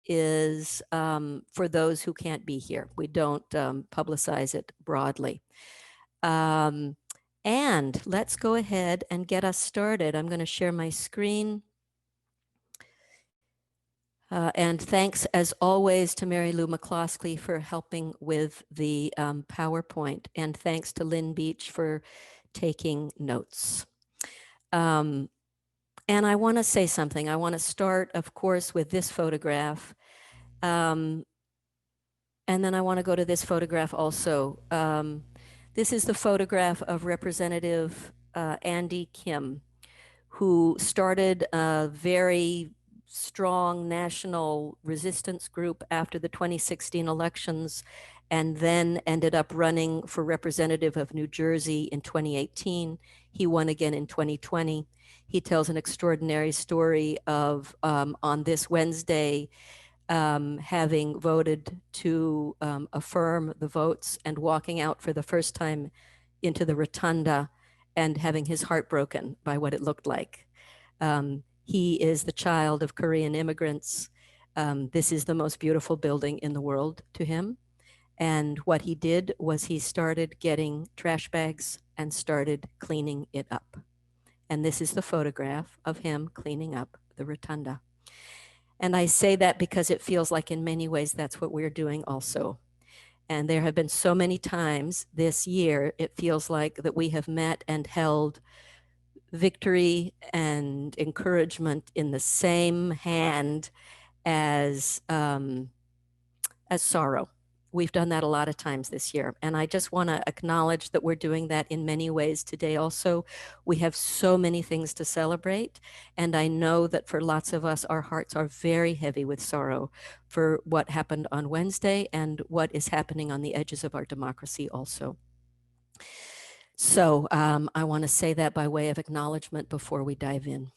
is for those who can't be here. We don't publicize it broadly. And let's go ahead and get us started. I'm going to share my screen. And thanks, as always, to Mary Lou McCloskey for helping with the PowerPoint. And thanks to Lynn Beach for taking notes. And I want to say something. I want to start, of course, with this photograph. And then I want to go to this photograph also. This is the photograph of Representative Andy Kim, who started a very strong national resistance group after the 2016 elections, and then ended up running for representative of New Jersey in 2018. He won again in 2020. He tells an extraordinary story of on this Wednesday, having voted to affirm the votes and walking out for the first time into the rotunda and having his heart broken by what it looked like. He is the child of Korean immigrants. This is the most beautiful building in the world to him. And what he did was he started getting trash bags and started cleaning it up. And this is the photograph of him cleaning up the rotunda. And I say that because it feels like in many ways that's what we're doing also. And there have been so many times this year, it feels like that we have met and held victory and encouragement in the same hand as sorrow. We've done that a lot of times this year. And I just want to acknowledge that we're doing that in many ways today also. We have so many things to celebrate. And I know that for lots of us, our hearts are very heavy with sorrow for what happened on Wednesday and what is happening on the edges of our democracy also. So I want to say that by way of acknowledgement before we dive in.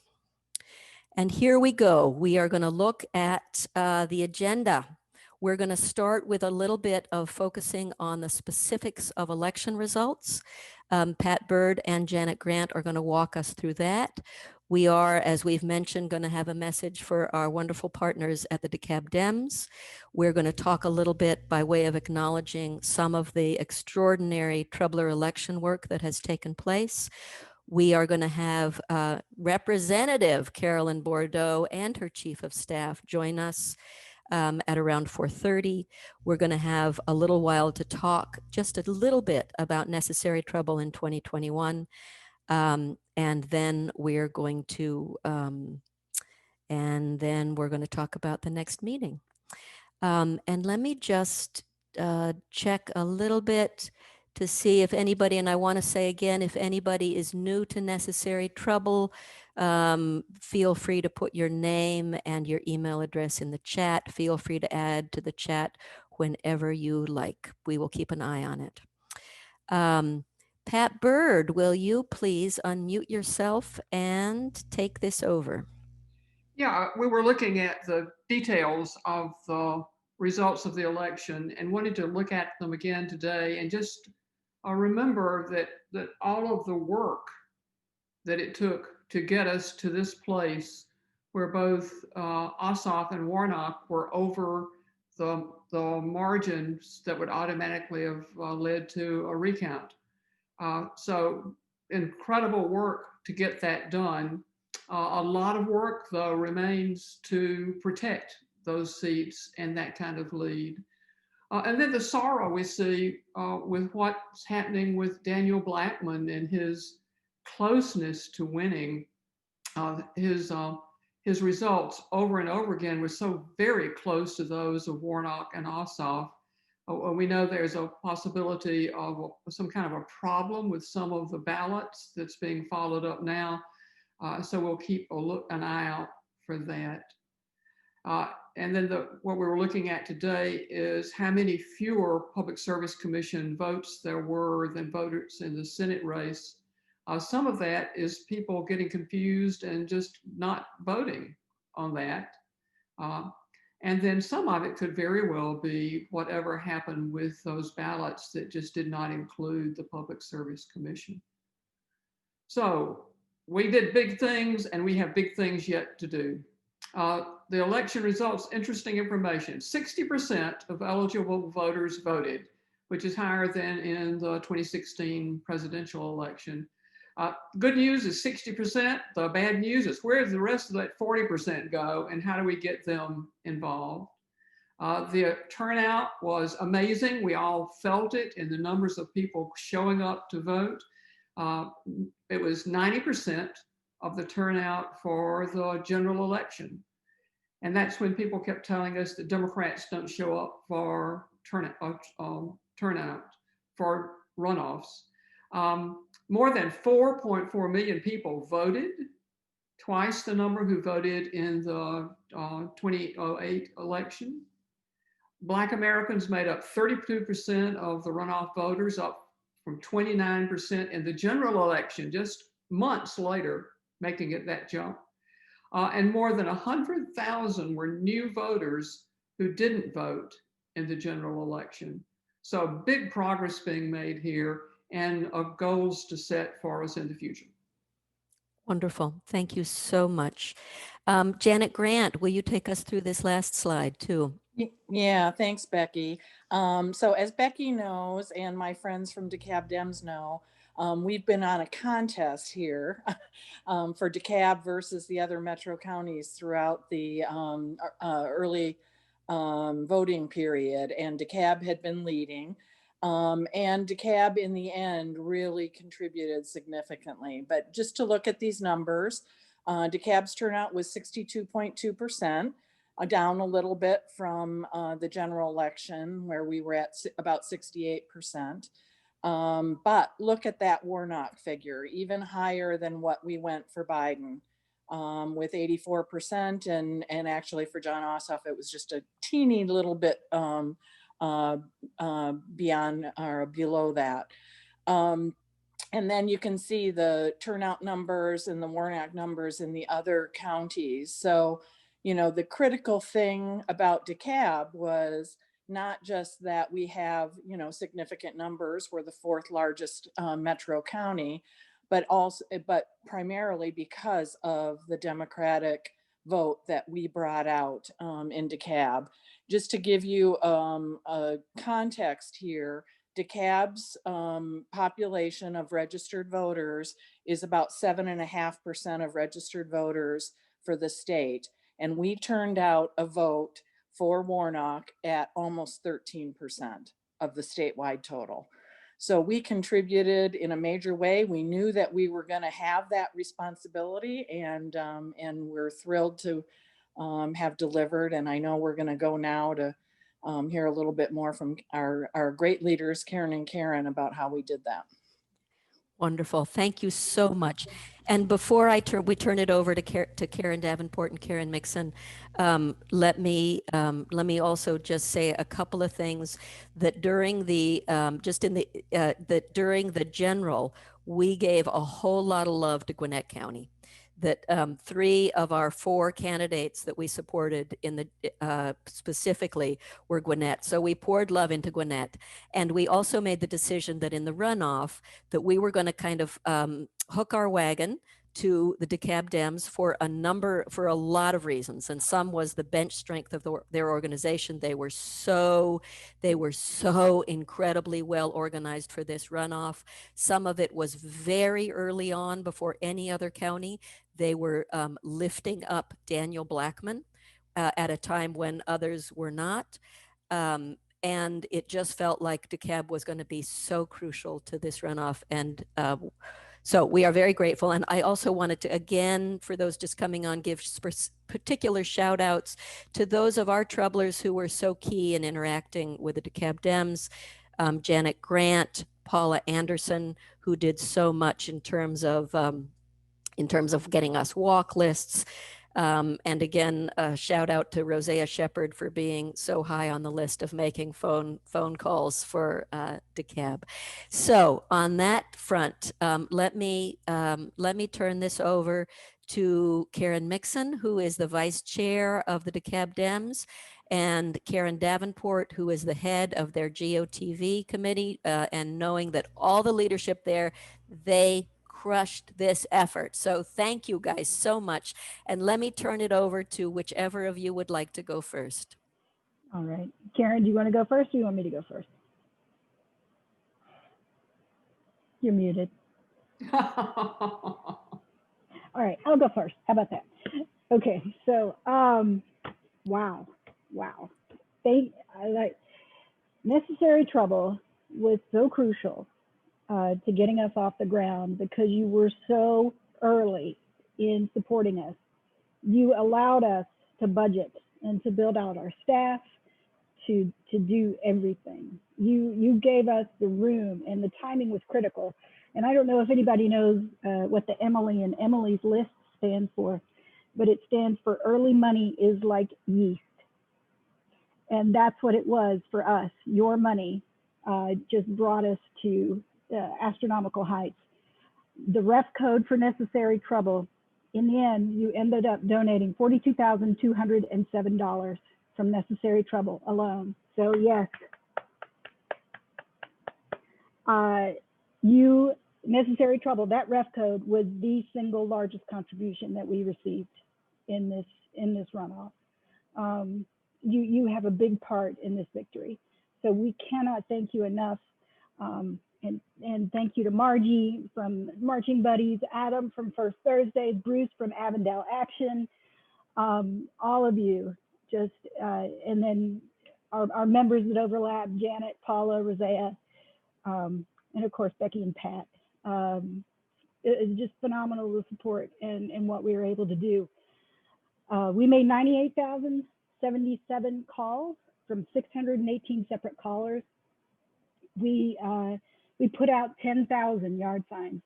And here we go. We are going to look at the agenda. We're going to start with a little bit of focusing on the specifics of election results. Pat Byrd and Janet Grant are going to walk us through that. We are, as we've mentioned, going to have a message for our wonderful partners at the DeKalb Dems. We're going to talk a little bit by way of acknowledging some of the extraordinary troubler election work that has taken place. We are going to have Representative Carolyn Bourdeaux and her Chief of Staff join us at around 4:30. We're going to have a little while to talk just a little bit about necessary trouble in 2021. And then we're going to talk about the next meeting. And let me just check a little bit to see if anybody, and I want to say again, if anybody is new to Necessary Trouble, feel free to put your name and your email address in the chat. Feel free to add to the chat whenever you like. We will keep an eye on it. Pat Byrd, will you please unmute yourself and take this over? Yeah, we were looking at the details of the results of the election and wanted to look at them again today and just remember that all of the work that it took to get us to this place where both Ossoff and Warnock were over the margins that would automatically have led to a recount. So incredible work to get that done. A lot of work, though, remains to protect those seats and that kind of lead. And then the sorrow we see with what's happening with Daniel Blackman and his closeness to winning. His results over and over again were so very close to those of Warnock and Ossoff. We know there's a possibility of some kind of a problem with some of the ballots that's being followed up now. So we'll keep an eye out for that. And then what we were looking at today is how many fewer Public Service Commission votes there were than voters in the Senate race. Some of that is people getting confused and just not voting on that. And then some of it could very well be whatever happened with those ballots that just did not include the Public Service Commission. So we did big things and we have big things yet to do. The election results, interesting information. 60% of eligible voters voted, which is higher than in the 2016 presidential election. Good news is 60%. The bad news is where does the rest of that 40% go, and how do we get them involved? The turnout was amazing. We all felt it in the numbers of people showing up to vote. It was 90% of the turnout for the general election. And that's when people kept telling us that Democrats don't show up for turnout for runoffs. More than 4.4 million people voted, twice the number who voted in the 2008 election. Black Americans made up 32% of the runoff voters, up from 29% in the general election, just months later, making it that jump. And more than 100,000 were new voters who didn't vote in the general election. So big progress being made here and goals to set for us in the future. Wonderful. Thank you so much. Janet Grant, will you take us through this last slide too? Yeah, thanks, Becky. So as Becky knows, and my friends from DeKalb Dems know, we've been on a contest here for DeKalb versus the other metro counties throughout the early voting period, and DeKalb had been leading. And DeKalb in the end really contributed significantly. But just to look at these numbers, DeKalb's turnout was 62.2%. Down a little bit from the general election where we were at about 68%. But look at that Warnock figure, even higher than what we went for Biden with 84%. And actually for John Ossoff, it was just a teeny little bit beyond or below that. And then you can see the turnout numbers and the Warnock numbers in the other counties. So you know, the critical thing about DeKalb was not just that we have, you know, significant numbers. We're the fourth largest metro county, but primarily because of the Democratic vote that we brought out in DeKalb. Just to give you a context here, DeKalb's population of registered voters is about 7.5% of registered voters for the state. And we turned out a vote for Warnock at almost 13% of the statewide total. So we contributed in a major way. We knew that we were going to have that responsibility, and we're thrilled to have delivered. And I know we're going to go now to hear a little bit more from our great leaders, Karen and Karen, about how we did that. Wonderful. Thank you so much. And before we turn it over to Karen Davenport and Karen Mixon, let me also just say a couple of things that during the during the general, we gave a whole lot of love to Gwinnett County. That 3 of our 4 candidates that we supported in the specifically were Gwinnett. So we poured love into Gwinnett. And we also made the decision that in the runoff that we were going to kind of hook our wagon to the DeKalb Dems for a lot of reasons. And some was the bench strength of their organization. They were so incredibly well organized for this runoff. Some of it was very early on before any other county. They were lifting up Daniel Blackman at a time when others were not. And it just felt like DeKalb was going to be so crucial to this runoff. And so we are very grateful. And I also wanted to, again, for those just coming on, give particular shout outs to those of our troublers who were so key in interacting with the DeKalb Dems, Janet Grant, Paula Anderson, who did so much in terms of getting us walk lists. And again, a shout out to Rosea Shepard for being so high on the list of making phone calls for DeKalb. So on that front, let me turn this over to Karen Mixon, who is the vice chair of the DeKalb Dems, and Karen Davenport, who is the head of their GOTV committee, and knowing that all the leadership there, they crushed this effort. So thank you guys so much. And let me turn it over to whichever of you would like to go first. All right. Karen, do you want to go first or do you want me to go first? You're muted. All right, I'll go first. How about that? Okay, so wow. Necessary Trouble was so crucial to getting us off the ground because you were so early in supporting us. You allowed us to budget and to build out our staff, to do everything. You gave us the room, and the timing was critical. And I don't know if anybody knows what the Emily and Emily's List stands for, but it stands for early money is like yeast. And that's what it was for us. Your money just brought us to astronomical heights. The ref code for Necessary Trouble, in the end, you ended up donating $42,207 from Necessary Trouble alone. So yes, Necessary Trouble, that ref code was the single largest contribution that we received in this runoff. You have a big part in this victory. So we cannot thank you enough. And thank you to Margie from Marching Buddies, Adam from First Thursday, Bruce from Avondale Action, all of you. Just and then our members that overlap, Janet, Paula, Rosea, and of course Becky and Pat. It's just phenomenal the support and what we were able to do. We made 98,077 calls from 618 separate callers. We put out 10,000 yard signs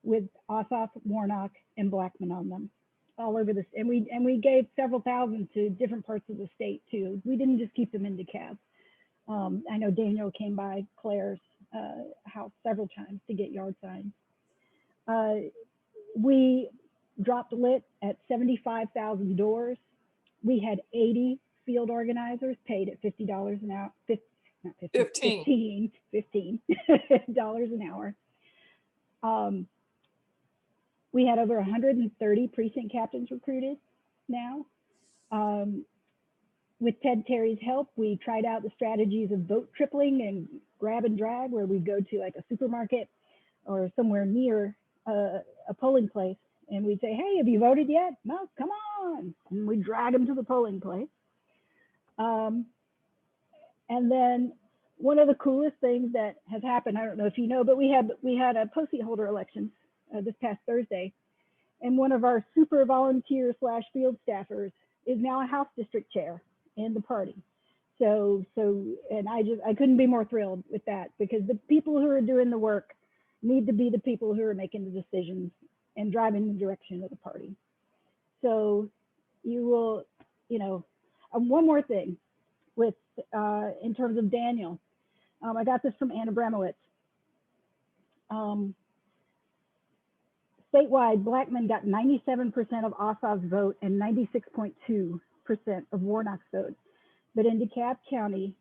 with Ossoff, Warnock, and Blackman on them, all over this. And we gave several thousand to different parts of the state too. We didn't just keep them in DeKalb. I know Daniel came by Claire's house several times to get yard signs. We dropped lit at 75,000 doors. We had 80 field organizers paid at $50 an hour. $15 an hour. We had over 130 precinct captains recruited now. With Ted Terry's help, we tried out the strategies of vote tripling and grab and drag, where we go to like a supermarket or somewhere near a polling place, and we'd say, hey, have you voted yet? No, come on. And we drag them to the polling place. And then one of the coolest things that has happened, I don't know if you know, but we had a post-seat holder election this past Thursday, and one of our super volunteer / field staffers is now a House district chair in the party. So and I couldn't be more thrilled with that, because the people who are doing the work need to be the people who are making the decisions and driving the direction of the party. So you will, one more thing with in terms of Daniel. I got this from Anna Bramowitz. Statewide, Blackman got 97% of Ossoff's vote and 96.2% of Warnock's vote. But in DeKalb County,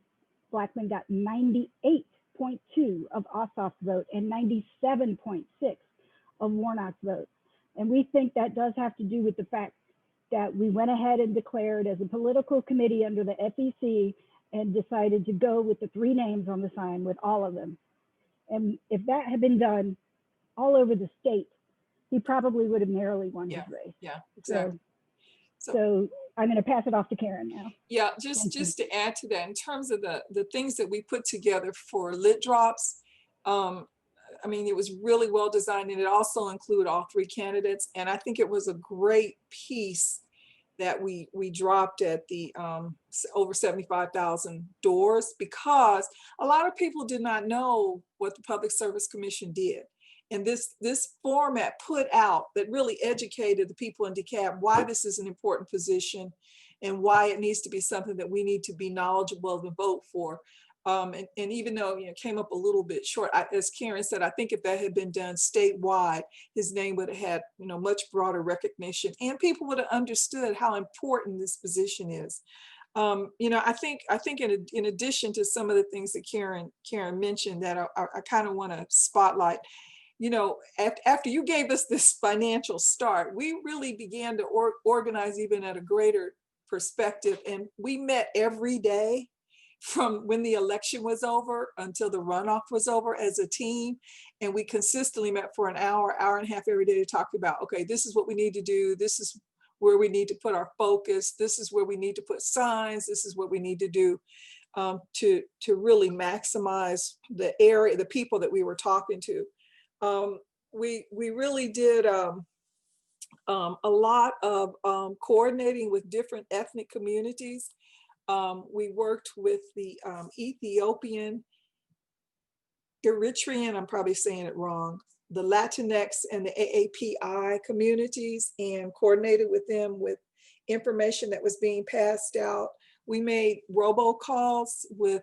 Blackman got 98.2% of Ossoff's vote and 97.6% of Warnock's vote. And we think that does have to do with the fact that we went ahead and declared as a political committee under the FEC and decided to go with the 3 names on the sign with all of them. And if that had been done all over the state, he probably would have narrowly won his race. Yeah, exactly. So I'm going to pass it off to Karen now. Yeah, just to add to that, in terms of the things that we put together for lit drops, I mean, it was really well designed, and it also included all 3 candidates. And I think it was a great piece that we dropped at the over 75,000 doors, because a lot of people did not know what the Public Service Commission did. And this format put out that really educated the people in DeKalb why this is an important position and why it needs to be something that we need to be knowledgeable of and vote for. And even though it came up a little bit short, as Karen said, I think if that had been done statewide, his name would have had much broader recognition, and people would have understood how important this position is. I think in addition to some of the things that Karen mentioned that I kind of want to spotlight, you know, after you gave us this financial start, we really began to organize even at a greater perspective. And we met every day from when the election was over until the runoff was over as a team. And we consistently met for an hour, hour and a half every day to talk about, okay, this is what we need to do. This is where we need to put our focus. This is where we need to put signs. This is what we need to do to really maximize the area, the people that we were talking to. We really did a lot of coordinating with different ethnic communities. We worked with the Ethiopian, Eritrean, I'm probably saying it wrong, the Latinx and the AAPI communities, and coordinated with them with information that was being passed out. We made robocalls with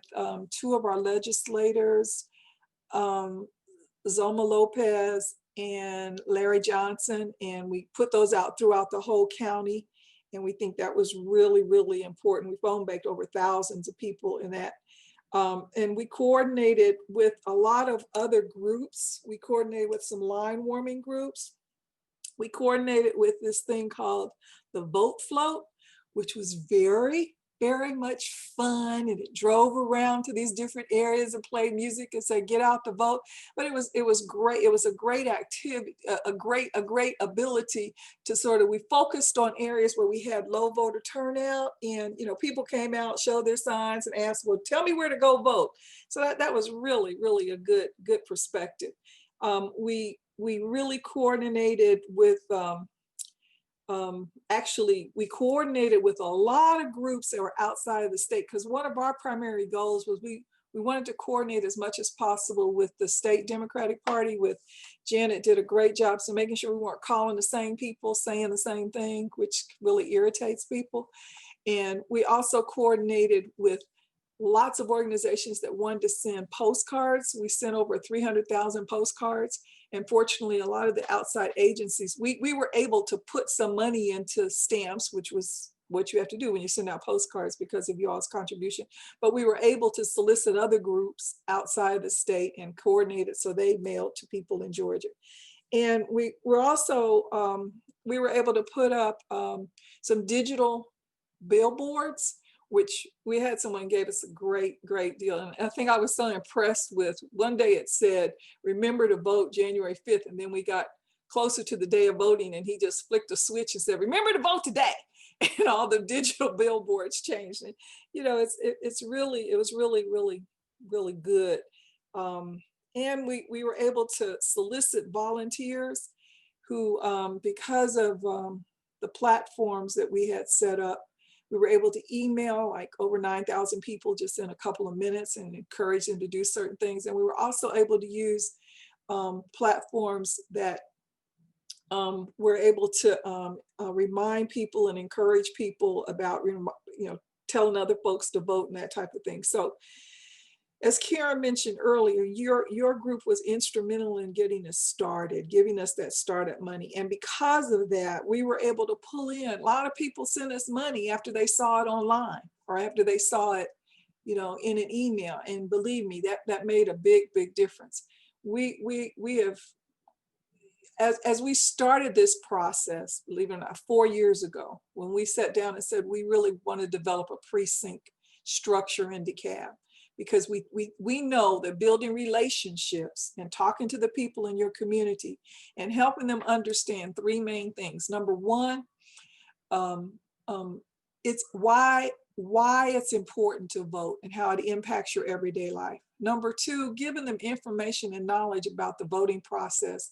two of our legislators, Zoma Lopez and Larry Johnson, and we put those out throughout the whole county. And we think that was really, really important. We phone banked over thousands of people in that. And we coordinated with a lot of other groups. We coordinated with some line warming groups. We coordinated with this thing called the Vote Float, which was very, very much fun. And it drove around to these different areas and played music and said, get out to vote. But it was great. It was a great activity, a great ability to sort of, we focused on areas where we had low voter turnout, and, you know, people came out, showed their signs and asked, well, tell me where to go vote. So that was really, really a good perspective. We really coordinated with, actually, we coordinated with a lot of groups that were outside of the state, because one of our primary goals was we wanted to coordinate as much as possible with the state Democratic Party. With Janet did a great job, so making sure we weren't calling the same people, saying the same thing, which really irritates people. And we also coordinated with lots of organizations that wanted to send postcards. We sent over 300,000 postcards. And fortunately, a lot of the outside agencies, we were able to put some money into stamps, which was what you have to do when you send out postcards because of y'all's contribution. But we were able to solicit other groups outside the state and coordinate it so they mailed to people in Georgia. And we were also, we were able to put up some digital billboards, which we had someone gave us a great deal. And I think I was so impressed with, one day it said, remember to vote January 5th. And then we got closer to the day of voting and he just flicked a switch and said, remember to vote today. And all the digital billboards changed. And, you know, it was really good. And we were able to solicit volunteers who, because of the platforms that we had set up, we were able to email like over 9,000 people just in a couple of minutes and encourage them to do certain things. And we were also able to use platforms that were able to remind people and encourage people about, you know, telling other folks to vote and that type of thing. So as Karen mentioned earlier, your group was instrumental in getting us started, giving us that startup money. And because of that, we were able to pull in. A lot of people sent us money after they saw it online or after they saw it, you know, in an email. And believe me, that made a big difference. We have, as we started this process, believe it or not, 4 years ago, when we sat down and said, we really want to develop a precinct structure in DeKalb. Because we know that building relationships and talking to the people in your community and helping them understand three main things. Number one, it's why it's important to vote and how it impacts your everyday life. Number two, giving them information and knowledge about the voting process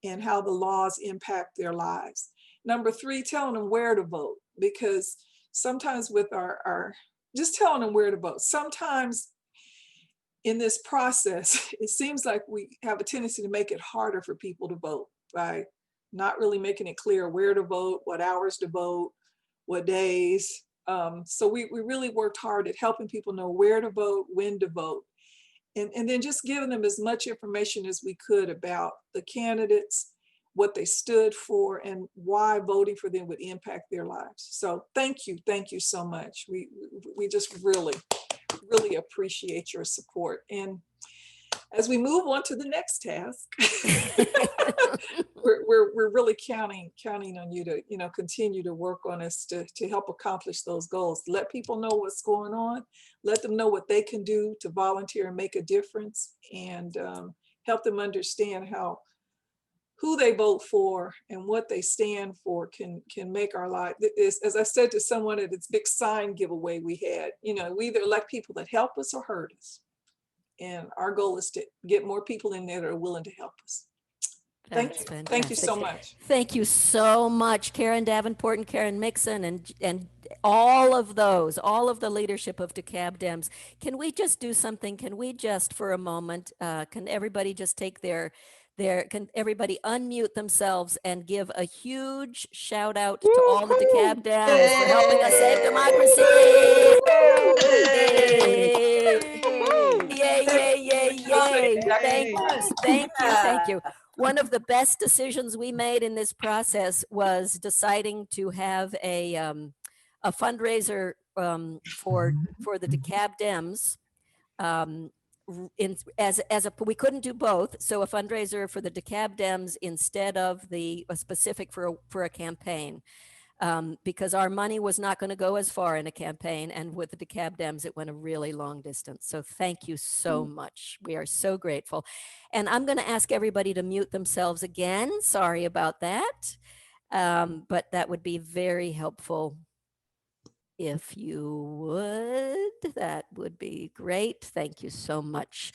and how the laws impact their lives. Number three, telling them where to vote, because sometimes with our just telling them where to vote, sometimes in this process, it seems like we have a tendency to make it harder for people to vote by not really making it clear where to vote, what hours to vote, what days. So we really worked hard at helping people know where to vote, when to vote, and then just giving them as much information as we could about the candidates, what they stood for, and why voting for them would impact their lives. So thank you so much. We just really appreciate your support. And as we move on to the next task, we're really counting on you to, you know, continue to work on us to help accomplish those goals. Let people know what's going on. Let them know what they can do to volunteer and make a difference, and help them understand how who they vote for and what they stand for can make our life. As I said to someone at this big sign giveaway we had, you know, we either elect people that help us or hurt us. And our goal is to get more people in there that are willing to help us. Thank you. Thank you so much. Thank you so much, Karen Davenport and Karen Mixon, and all of the leadership of DeKalb Dems. Can we just do something? Can we just, for a moment, can everybody just take can everybody unmute themselves and give a huge shout out to all the DeKalb Dems for helping us save democracy? Yay, yay, yay, yay. Thank you. One of the best decisions we made in this process was deciding to have a fundraiser for the DeKalb Dems. We couldn't do both, so a fundraiser for the DeKalb Dems instead of a specific for a campaign. Because our money was not going to go as far in a campaign, and with the DeKalb Dems, it went a really long distance. So thank you so much. We are so grateful. And I'm going to ask everybody to mute themselves again. Sorry about that. But that would be very helpful. If you would, that would be great. Thank you so much.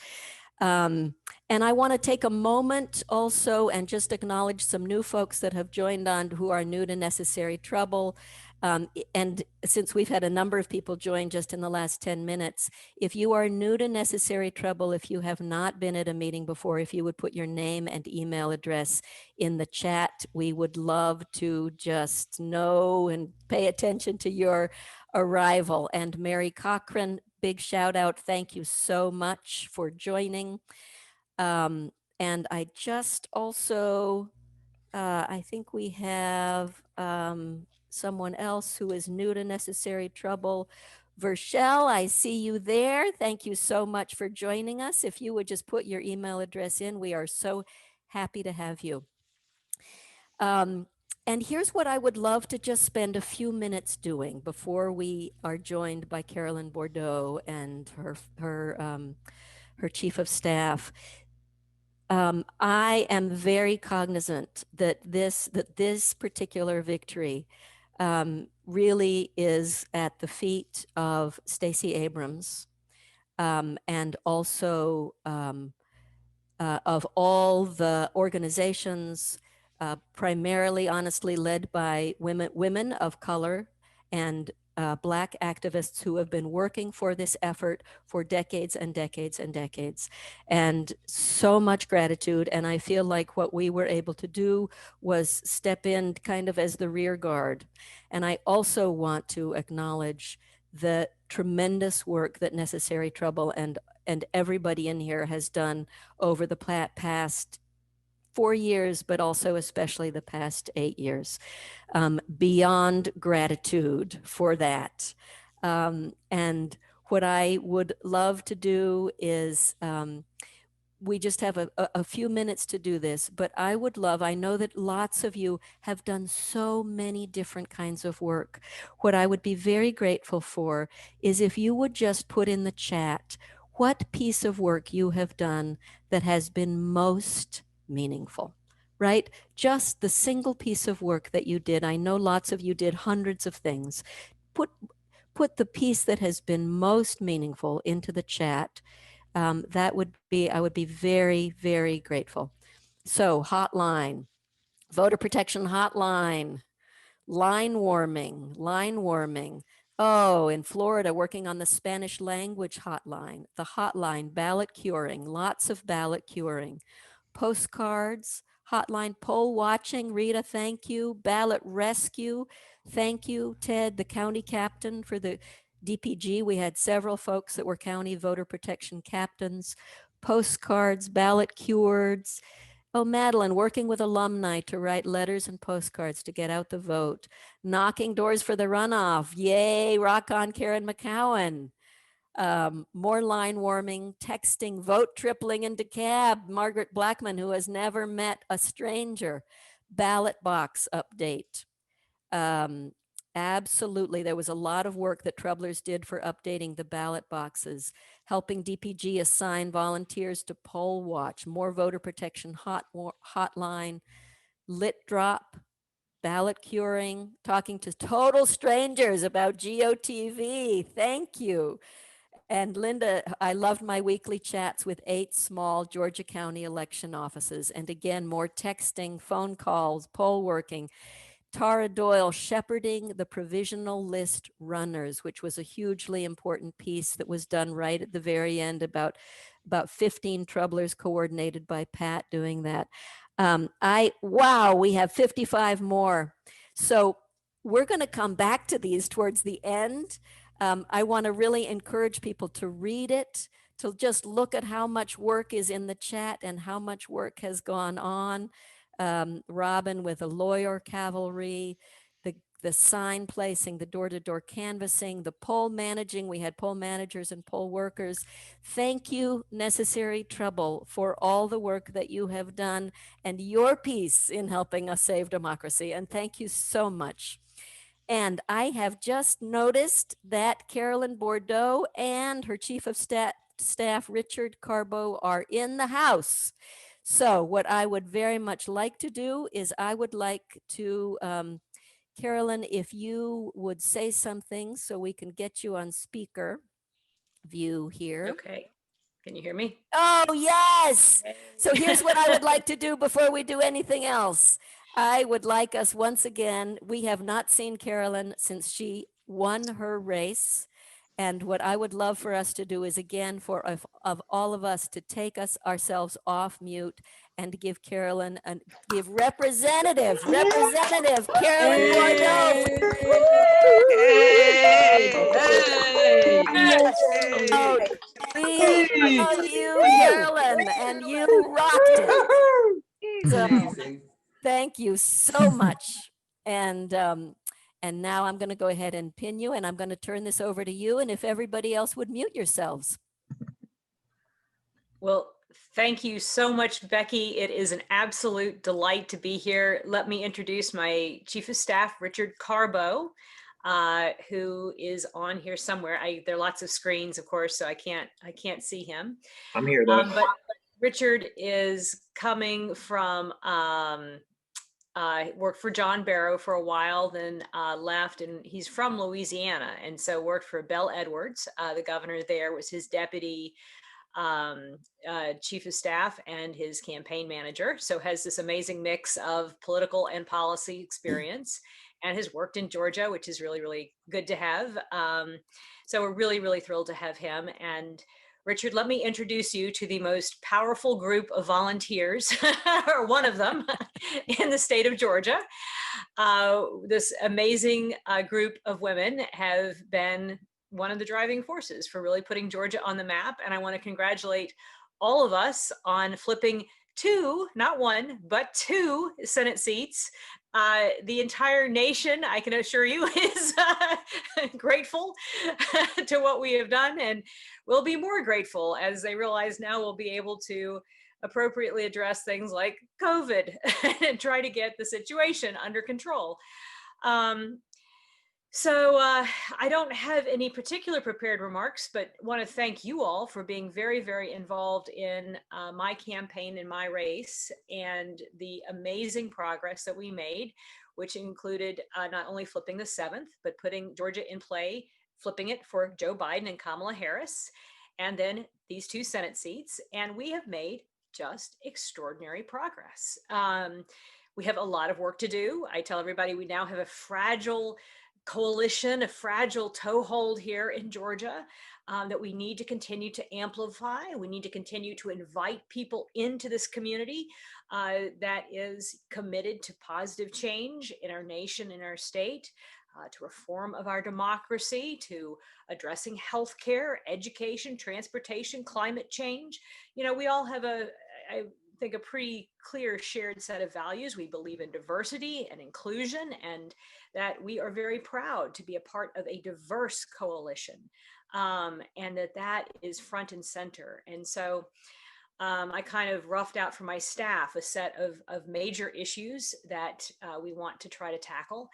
And I want to take a moment also and just acknowledge some new folks that have joined on who are new to Necessary Trouble. And since we've had a number of people join just in the last 10 minutes, if you are new to Necessary Trouble, if you have not been at a meeting before, if you would put your name and email address in the chat, we would love to just know and pay attention to your arrival. And Mary Cochran, big shout out. Thank you so much for joining. And I just also, I think we have someone else who is new to Necessary Trouble. Vershel, I see you there. Thank you so much for joining us. If you would just put your email address in, we are so happy to have you. And here's what I would love to just spend a few minutes doing before we are joined by Carolyn Bourdeaux and her chief of staff. I am very cognizant that this particular victory really is at the feet of Stacey Abrams, and also of all the organizations, primarily, honestly, led by women of color and Black activists who have been working for this effort for decades and decades and decades. And so much gratitude. And I feel like what we were able to do was step in kind of as the rear guard. And I also want to acknowledge the tremendous work that Necessary Trouble and everybody in here has done over the past 4 years, but also especially the past 8 years. Beyond gratitude for that. And what I would love to do is, we just have a few minutes to do this, but I would love, I know that lots of you have done so many different kinds of work. What I would be very grateful for is if you would just put in the chat what piece of work you have done that has been most meaningful, right? Just the single piece of work that you did. I know lots of you did hundreds of things. Put the piece that has been most meaningful into the chat. I would be very, very grateful. So hotline, voter protection hotline, line warming. Oh, in Florida, working on the Spanish language hotline, the hotline, ballot curing, lots of ballot curing, postcards, hotline, poll watching, Rita, thank you, ballot rescue, thank you, Ted, the county captain for the DPG. We had several folks that were county voter protection captains, postcards, ballot cures. Oh, Madeline, working with alumni to write letters and postcards to get out the vote. Knocking doors for the runoff. Yay, rock on Karen McCowan. more line warming, texting, vote tripling into cab. Margaret Blackman, who has never met a stranger. Ballot box update. Absolutely, there was a lot of work that Troublers did for updating the ballot boxes, helping DPG assign volunteers to poll watch, more voter protection hotline, lit drop, ballot curing, talking to total strangers about GOTV. Thank you. And Linda, I loved my weekly chats with 8 small Georgia County election offices. And again, more texting, phone calls, poll working. Tara Doyle shepherding the provisional list runners, which was a hugely important piece that was done right at the very end, about 15 troublers coordinated by Pat doing that. Wow, we have 55 more. So we're going to come back to these towards the end. I want to really encourage people to read it, to just look at how much work is in the chat and how much work has gone on. Robin with a lawyer cavalry, the sign placing, the door-to-door canvassing, the poll managing. We had poll managers and poll workers. Thank you, Necessary Trouble, for all the work that you have done and your piece in helping us save democracy. And thank you so much. And I have just noticed that Carolyn Bourdeaux and her chief of staff, Richard Carbo, are in the house. So what I would very much like to do is I would like to, Carolyn, if you would say something so we can get you on speaker view here. Okay. Can you hear me? Oh, yes. So here's what I would like to do before we do anything else. I would like us once again, we have not seen Carolyn since she won her race. And what I would love for us to do is again, of all of us to take ourselves off mute and give Carolyn, give Representative Carolyn Bourdeaux. We love you, Carolyn, and you rocked it. So, thank you so much. And now I'm going to go ahead and pin you, and I'm going to turn this over to you. And if everybody else would mute yourselves. Well, thank you so much, Becky. It is an absolute delight to be here. Let me introduce my Chief of Staff, Richard Carbo, who is on here somewhere. There are lots of screens, of course, so I can't see him. I'm here though. But Richard is coming from worked for John Barrow for a while, then left, and he's from Louisiana, and so worked for Bell Edwards. The governor there was his deputy chief of staff and his campaign manager, so has this amazing mix of political and policy experience, and has worked in Georgia, which is really, really good to have. So we're really, really thrilled to have him. And Richard, let me introduce you to the most powerful group of volunteers, or one of them, in the state of Georgia. This amazing group of women have been one of the driving forces for really putting Georgia on the map. And I want to congratulate all of us on flipping 2, not 1, but 2 Senate seats. The entire nation, I can assure you, is grateful to what we have done, and will be more grateful as they realize now we'll be able to appropriately address things like COVID and try to get the situation under control. So I don't have any particular prepared remarks, but want to thank you all for being very, very involved in my campaign and my race, and the amazing progress that we made, which included not only flipping the 7th, but putting Georgia in play, flipping it for Joe Biden and Kamala Harris, and then these 2 Senate seats. And we have made just extraordinary progress. We have a lot of work to do. I tell everybody we now have a fragile coalition, a fragile toehold here in Georgia that we need to continue to amplify. We need to continue to invite people into this community that is committed to positive change in our nation, in our state, to reform of our democracy, to addressing healthcare, education, transportation, climate change. You know, we all have think, a pretty clear shared set of values. We believe in diversity and inclusion, and that we are very proud to be a part of a diverse coalition, and that is front and center. And so I kind of roughed out for my staff a set of major issues that we want to try to tackle.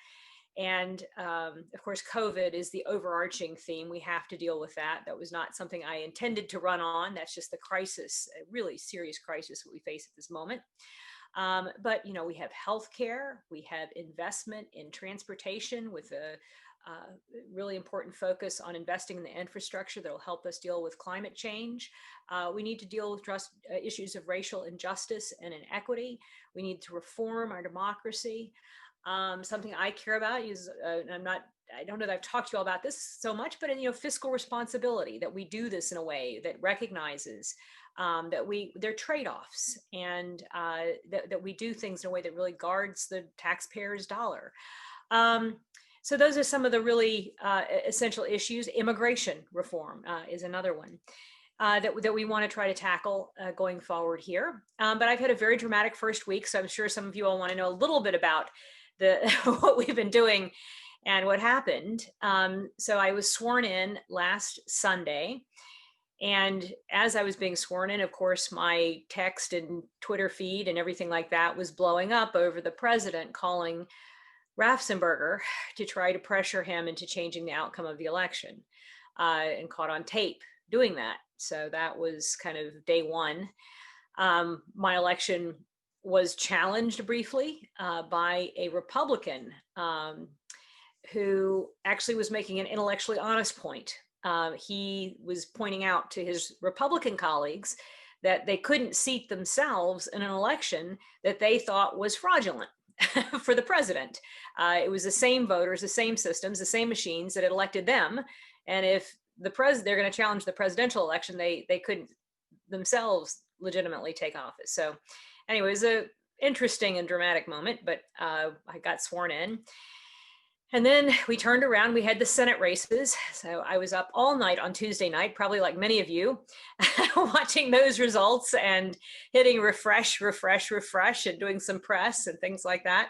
And of course, COVID is the overarching theme. We have to deal with that. That was not something I intended to run on. That's just the crisis, a really serious crisis that we face at this moment. But, you know, we have healthcare, we have investment in transportation with a really important focus on investing in the infrastructure that will help us deal with climate change. We need to deal with issues of racial injustice and inequity. We need to reform our democracy. Something I care about is, I don't know that I've talked to you all about this so much, but, you know, fiscal responsibility, that we do this in a way that recognizes that there are trade-offs, and that we do things in a way that really guards the taxpayer's dollar. So those are some of the really essential issues. Immigration reform is another one that we want to try to tackle going forward here. But I've had a very dramatic first week, so I'm sure some of you all want to know a little bit about what we've been doing and what happened. So I was sworn in last Sunday. And as I was being sworn in, of course, my text and Twitter feed and everything like that was blowing up over the president calling Raffensperger to try to pressure him into changing the outcome of the election, and caught on tape doing that. So that was kind of day one. My election was challenged briefly by a Republican who actually was making an intellectually honest point. He was pointing out to his Republican colleagues that they couldn't seat themselves in an election that they thought was fraudulent for the president. It was the same voters, the same systems, the same machines that had elected them. And if they're going to challenge the presidential election, they couldn't themselves legitimately take office. So anyway, it was an interesting and dramatic moment, but I got sworn in. And then we turned around, we had the Senate races. So I was up all night on Tuesday night, probably like many of you, watching those results and hitting refresh, and doing some press and things like that,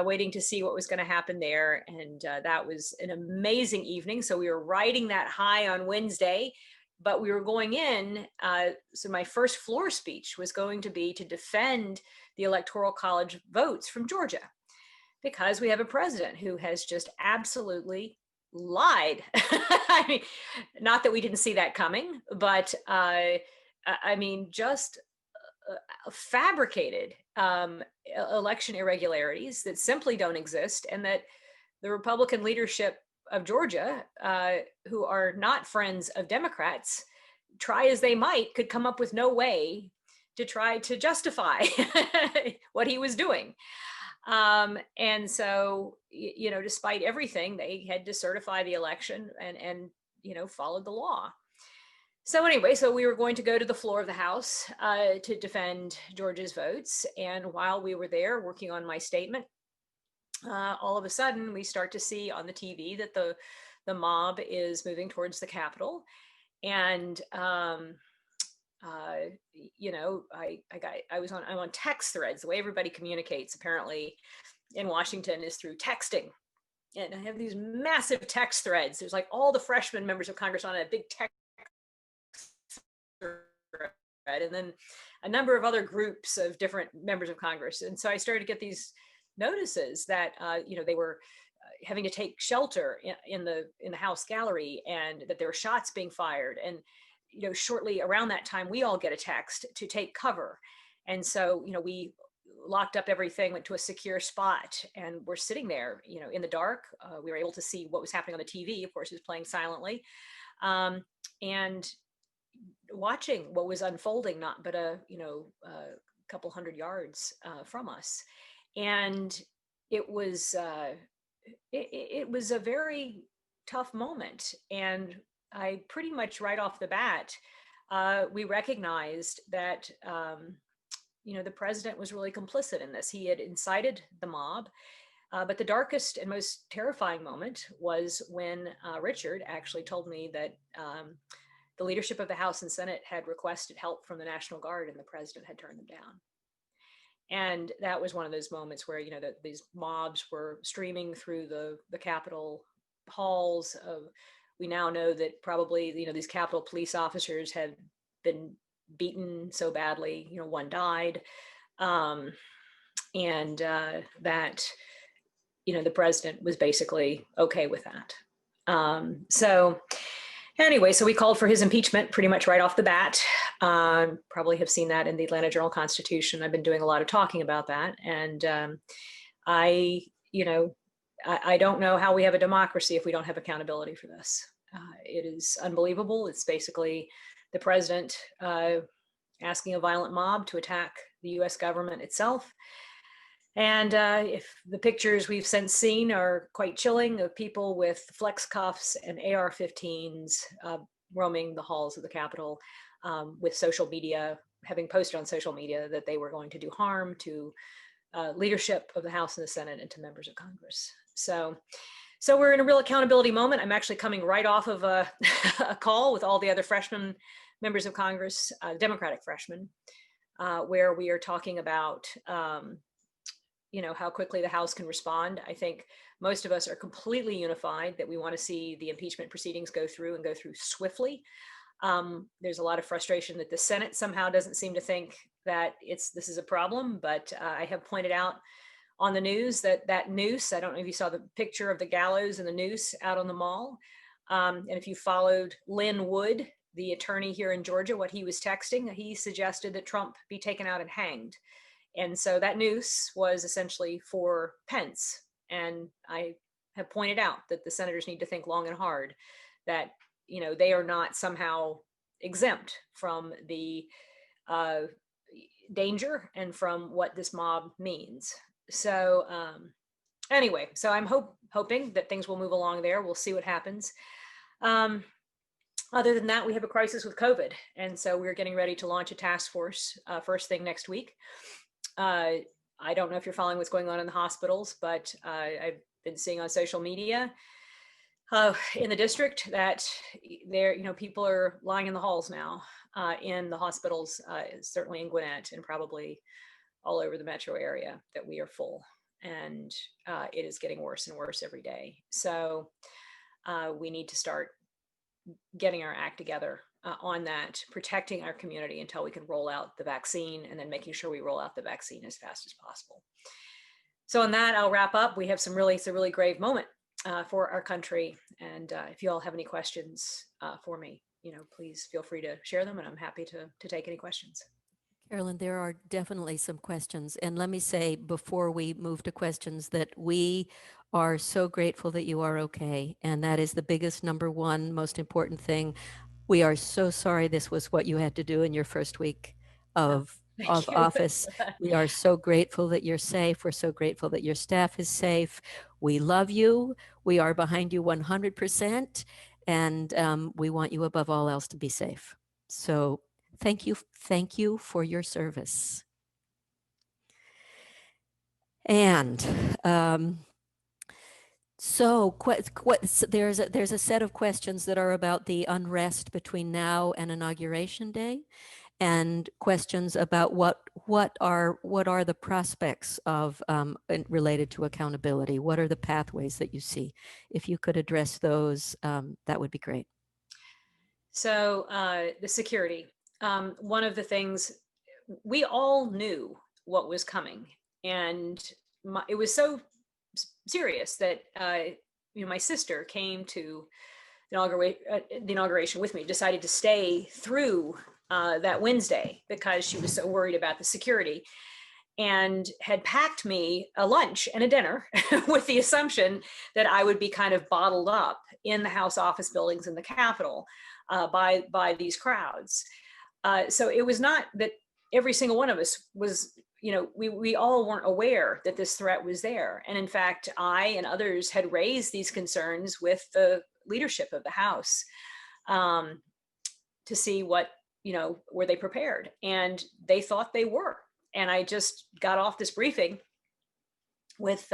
waiting to see what was going to happen there. And that was an amazing evening. So we were riding that high on Wednesday, but we were going in. So my first floor speech was going to be to defend the Electoral College votes from Georgia, because we have a president who has just absolutely lied. I mean, not that we didn't see that coming, but I mean, just fabricated election irregularities that simply don't exist, and that the Republican leadership of Georgia, who are not friends of Democrats, try as they might, could come up with no way to try to justify what he was doing. And so, you know, despite everything, they had to certify the election and you know, followed the law. So anyway, so we were going to go to the floor of the House to defend Georgia's votes. And while we were there working on my statement, all of a sudden we start to see on the TV that the mob is moving towards the Capitol. And you know, I'm on text threads. The way everybody communicates apparently in Washington is through texting. And I have these massive text threads. There's like all the freshman members of Congress on a big text thread, and then a number of other groups of different members of Congress. And so I started to get these notices that, you know, they were having to take shelter in the House gallery, and that there were shots being fired. And you know, shortly around that time, we all get a text to take cover. And so, you know, we locked up everything, went to a secure spot, and we're sitting there, you know, in the dark. We were able to see what was happening on the TV. Of course, it was playing silently, and watching what was unfolding, not but a couple hundred yards from us. And it was a very tough moment. And I pretty much right off the bat, we recognized that, you know, the president was really complicit in this. He had incited the mob. But the darkest and most terrifying moment was when Richard actually told me that the leadership of the House and Senate had requested help from the National Guard, and the president had turned them down. And that was one of those moments where, these mobs were streaming through the Capitol halls. We now know that probably, these Capitol police officers had been beaten so badly, one died. And that, the president was basically okay with that. So anyway, so we called for his impeachment pretty much right off the bat. Probably have seen that in the Atlanta Journal-Constitution. I've been doing a lot of talking about that. And I don't know how we have a democracy if we don't have accountability for this. It is unbelievable. It's basically the president asking a violent mob to attack the US government itself. And if the pictures we've since seen are quite chilling of people with flex cuffs and AR-15s roaming the halls of the Capitol with social media, having posted on social media that they were going to do harm to leadership of the House and the Senate and to members of Congress. So we're in a real accountability moment. I'm actually coming right off of a call with all the other freshmen members of Congress, Democratic freshmen, where we are talking about how quickly the House can respond. I think most of us are completely unified that we want to see the impeachment proceedings go through swiftly. There's a lot of frustration that the Senate somehow doesn't seem to think that this is a problem, but I have pointed out on the news that noose, I don't know if you saw the picture of the gallows and the noose out on the mall. And if you followed Lynn Wood, the attorney here in Georgia, what he was texting, he suggested that Trump be taken out and hanged. And so that noose was essentially for Pence. And I have pointed out that the senators need to think long and hard that, they are not somehow exempt from the danger and from what this mob means. So anyway, so I'm hoping that things will move along there. We'll see what happens. Other than that, we have a crisis with COVID. And so we're getting ready to launch a task force first thing next week. I don't know if you're following what's going on in the hospitals, but I've been seeing on social media in the district that people are lying in the halls now in the hospitals, certainly in Gwinnett and probably all over the metro area, that we are full. And it is getting worse and worse every day. So we need to start getting our act together on that, protecting our community until we can roll out the vaccine, and then making sure we roll out the vaccine as fast as possible. So on that, I'll wrap up. We have it's a really grave moment for our country. And if you all have any questions for me, please feel free to share them, and I'm happy to take any questions. Carolyn, there are definitely some questions. And let me say before we move to questions that we are so grateful that you are okay. And that is the biggest, number one, most important thing. We are so sorry this was what you had to do in your first week of office. We are so grateful that you're safe. We're so grateful that your staff is safe. We love you. We are behind you 100%. And we want you above all else to be safe. So thank you for your service. And so there's a set of questions that are about the unrest between now and Inauguration Day, and questions about what are the prospects of related to accountability. What are the pathways that you see? If you could address those, that would be great. So the security. One of the things, we all knew what was coming, and it was so serious that my sister came to the inauguration with me, decided to stay through that Wednesday because she was so worried about the security, and had packed me a lunch and a dinner with the assumption that I would be kind of bottled up in the House office buildings in the Capitol by these crowds. So it was not that every single one of us was, we all weren't aware that this threat was there. And in fact, I and others had raised these concerns with the leadership of the House to see what, were they prepared? And they thought they were. And I just got off this briefing with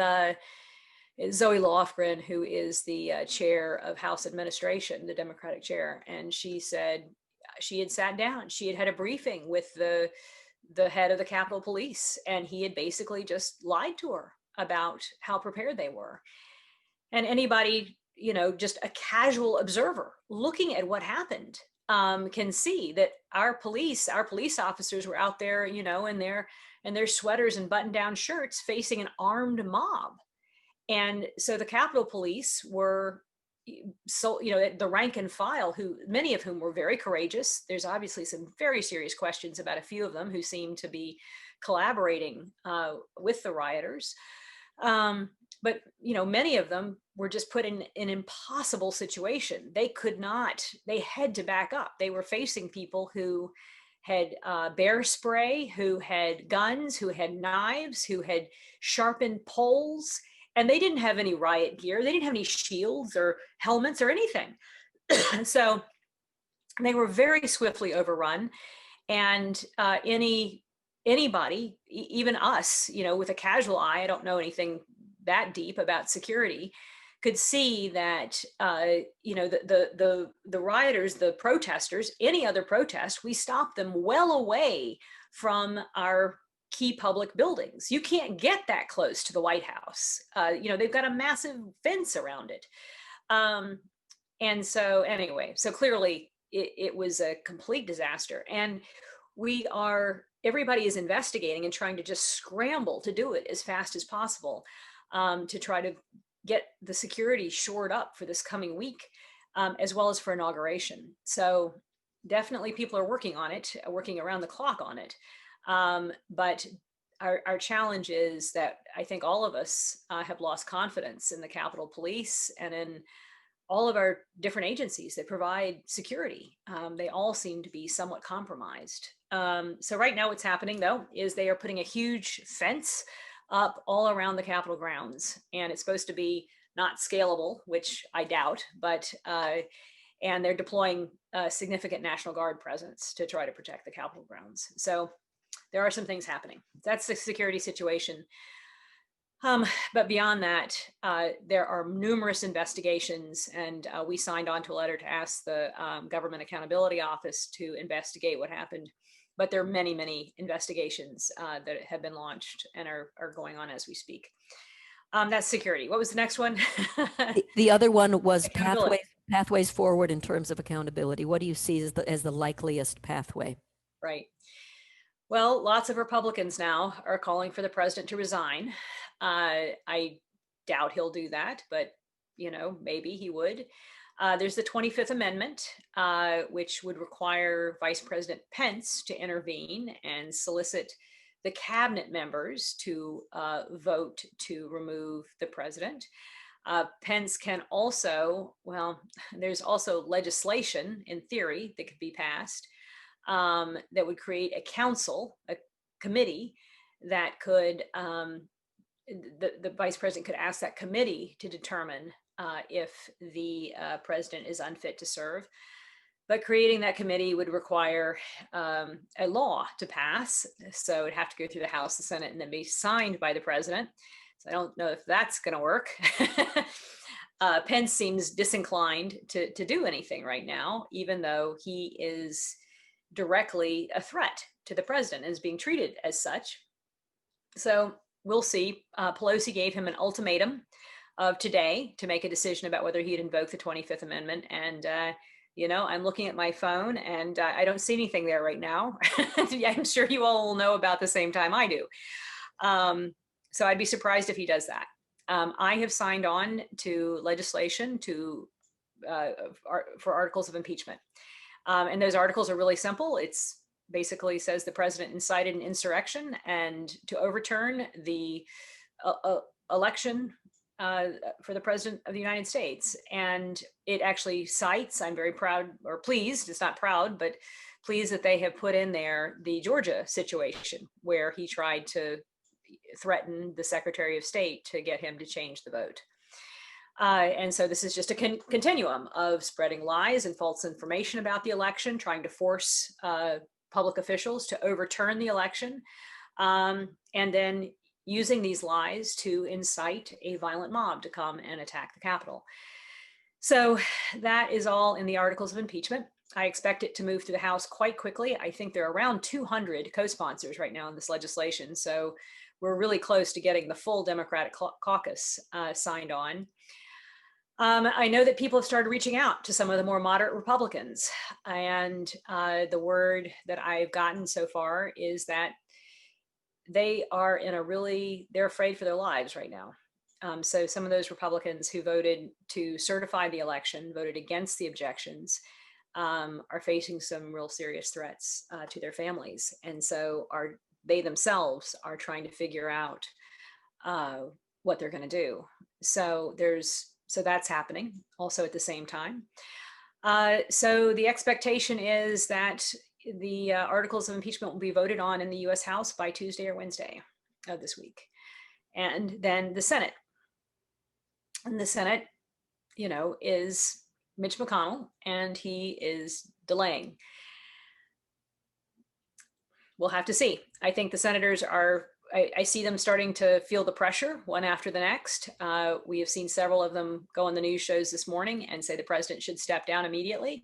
Zoe Lofgren, who is the chair of House Administration, the Democratic chair, and she said she had sat down, she had had a briefing with the head of the Capitol Police, and he had basically just lied to her about how prepared they were. And anybody, just a casual observer looking at what happened, can see that our police officers were out there, in their sweaters and button-down shirts facing an armed mob. And so the Capitol Police were, so, the rank and file, who many of whom were very courageous. There's obviously some very serious questions about a few of them who seem to be collaborating with the rioters. But many of them were just put in an impossible situation. They had to back up. They were facing people who had bear spray, who had guns, who had knives, who had sharpened poles, and they didn't have any riot gear. They didn't have any shields or helmets or anything. So they were very swiftly overrun. And anybody, even us, with a casual eye, I don't know anything that deep about security, could see that, the rioters, the protesters, any other protest, we stopped them well away from our key public buildings. You can't get that close to the White House. They've got a massive fence around it. And so anyway, so clearly it was a complete disaster. And everybody is investigating and trying to just scramble to do it as fast as possible, to try to get the security shored up for this coming week, as well as for inauguration. So definitely people are working on it, working around the clock on it. But our challenge is that I think all of us have lost confidence in the Capitol Police and in all of our different agencies that provide security. They all seem to be somewhat compromised. So right now what's happening, though, is they are putting a huge fence up all around the Capitol grounds, and it's supposed to be not scalable, which I doubt, but and they're deploying a significant National Guard presence to try to protect the Capitol grounds. So there are some things happening. That's the security situation. But beyond that, there are numerous investigations, and we signed on to a letter to ask the Government Accountability Office to investigate what happened. But there are many, many investigations that have been launched and are going on as we speak. That's security. What was the next one? The other one was pathways forward in terms of accountability. What do you see as the likeliest pathway? Right. Well, lots of Republicans now are calling for the president to resign. I doubt he'll do that, but maybe he would. There's the 25th Amendment, which would require Vice President Pence to intervene and solicit the cabinet members to vote to remove the president. Pence can also, there's also legislation in theory that could be passed that would create a council, a committee that could, the vice president could ask that committee to determine if the president is unfit to serve. But creating that committee would require a law to pass. So it'd have to go through the House, the Senate, and then be signed by the president. So I don't know if that's going to work. Pence seems disinclined to do anything right now, even though he is directly a threat to the president and is being treated as such. So we'll see. Pelosi gave him an ultimatum of today to make a decision about whether he'd invoke the 25th Amendment. And, I'm looking at my phone and I don't see anything there right now. I'm sure you all will know about the same time I do. So I'd be surprised if he does that. I have signed on to legislation for articles of impeachment. And those articles are really simple. It's basically says the president incited an insurrection and to overturn the election for the president of the United States. And it actually cites, I'm very proud or pleased, it's not proud, but pleased that they have put in there the Georgia situation where he tried to threaten the Secretary of State to get him to change the vote. And so this is just a continuum of spreading lies and false information about the election, trying to force public officials to overturn the election. And then using these lies to incite a violent mob to come and attack the Capitol. So that is all in the articles of impeachment. I expect it to move through the House quite quickly. I think there are around 200 co-sponsors right now in this legislation. So we're really close to getting the full Democratic caucus signed on. I know that people have started reaching out to some of the more moderate Republicans. And the word that I've gotten so far is that they are in a really, they're afraid for their lives right now. So some of those Republicans who voted to certify the election, voted against the objections, are facing some real serious threats to their families. And so they themselves are trying to figure out what they're going to do. So that's happening also at the same time. So the expectation is that the articles of impeachment will be voted on in the US House by Tuesday or Wednesday of this week. And then the Senate. And the Senate, is Mitch McConnell, and he is delaying. We'll have to see. I think the senators I see them starting to feel the pressure one after the next. We have seen several of them go on the news shows this morning and say the president should step down immediately.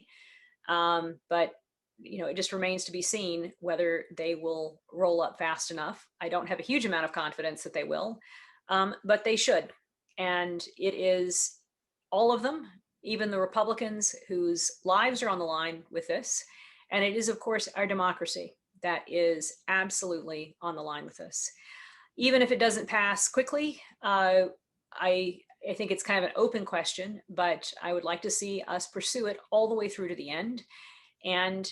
But it just remains to be seen whether they will roll up fast enough. I don't have a huge amount of confidence that they will, but they should. And it is all of them, even the Republicans whose lives are on the line with this. And it is, of course, our democracy that is absolutely on the line with this. Even if it doesn't pass quickly, I think it's kind of an open question, but I would like to see us pursue it all the way through to the end. And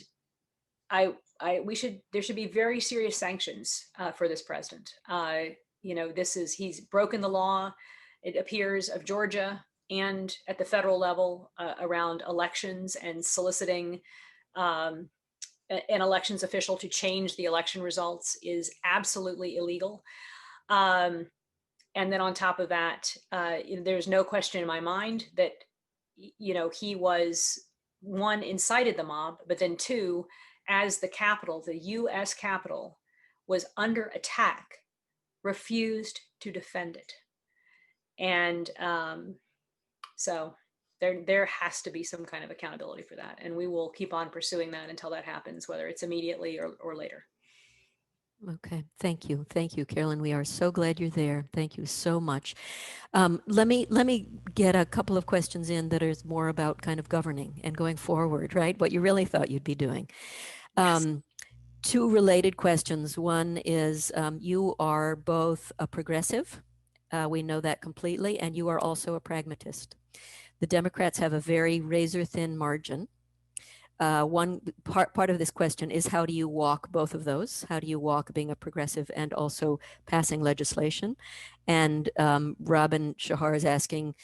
there should be very serious sanctions for this president. He's broken the law, it appears, of Georgia and at the federal level around elections and soliciting an elections official to change the election results is absolutely illegal. And then on top of that, there's no question in my mind that, he was, one, incited the mob, but then two, as the Capitol, the US Capitol, was under attack, refused to defend it. And so there has to be some kind of accountability for that. And we will keep on pursuing that until that happens, whether it's immediately or later. Okay, thank you. Thank you, Carolyn. We are so glad you're there. Thank you so much. Let me get a couple of questions in that is more about kind of governing and going forward, right? What you really thought you'd be doing. Yes. Two related questions. One is you are both a progressive. We know that completely. And you are also a pragmatist. The Democrats have a very razor thin margin. One part of this question is, how do you walk both of those? How do you walk being a progressive and also passing legislation? And Robin Shahar is asking,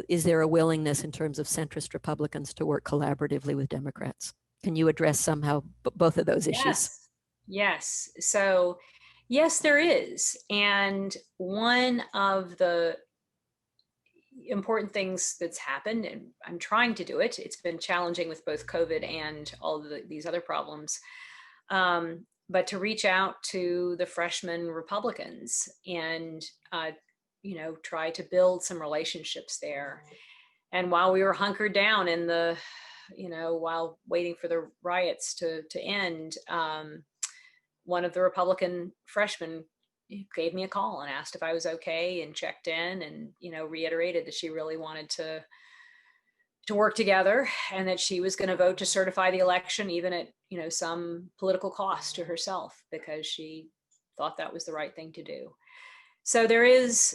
is there a willingness in terms of centrist Republicans to work collaboratively with Democrats? Can you address somehow both of those issues? Yes. So yes, there is. And one of the important things that's happened, and I'm trying to do it, it's been challenging with both COVID and all of these other problems, but to reach out to the freshman Republicans and try to build some relationships there. And while we were hunkered down in the while waiting for the riots to end, one of the Republican freshmen gave me a call and asked if I was okay and checked in and, reiterated that she really wanted to work together and that she was going to vote to certify the election, even at, some political cost to herself, because she thought that was the right thing to do. So there's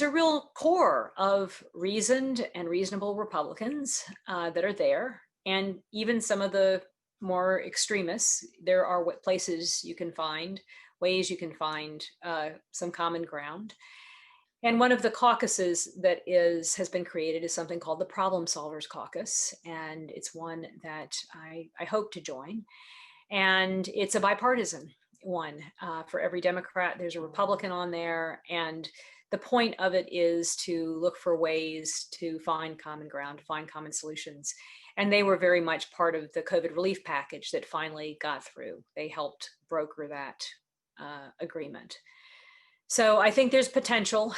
a real core of reasoned and reasonable Republicans that are there. And even some of the more extremists, there are places you can find, ways you can find some common ground. And one of the caucuses that has been created is something called the Problem Solvers Caucus. And it's one that I hope to join. And it's a bipartisan one. For every Democrat, there's a Republican on there. And the point of it is to look for ways to find common ground, to find common solutions. And they were very much part of the COVID relief package that finally got through. They helped broker that agreement. So I think there's potential.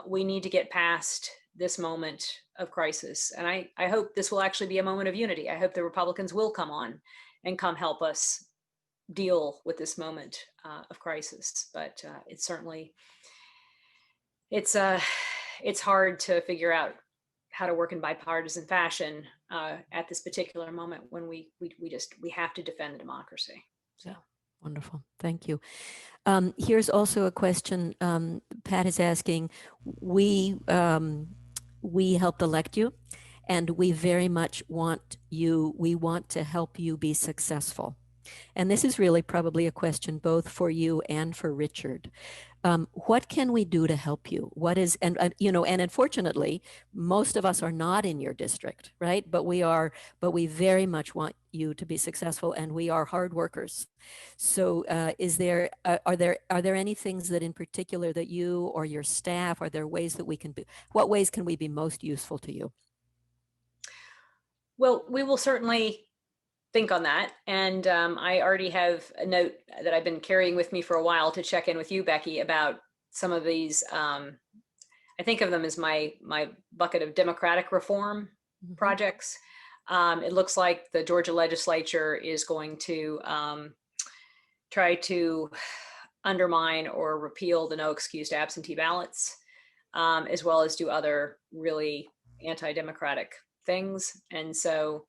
We need to get past this moment of crisis. And I hope this will actually be a moment of unity. I hope the Republicans will come on and come help us deal with this moment of crisis. But it's certainly, it's hard to figure out how to work in bipartisan fashion at this particular moment when we have to defend the democracy. So. Yeah, wonderful. Thank you. Here's also a question Pat is asking. We helped elect you, and we very much want you, we want to help you be successful. And this is really probably a question both for you and for Richard. What can we do to help you? What is, and unfortunately, most of us are not in your district, right? But we very much want you to be successful, and we are hard workers. So are there any things that in particular that you or your staff, are there ways that we can be, what ways can we be most useful to you? Well, we will certainly think on that. And I already have a note that I've been carrying with me for a while to check in with you, Becky, about some of these. I think of them as my bucket of democratic reform projects. It looks like the Georgia legislature is going to try to undermine or repeal the no excused absentee ballots, as well as do other really anti-democratic things. And so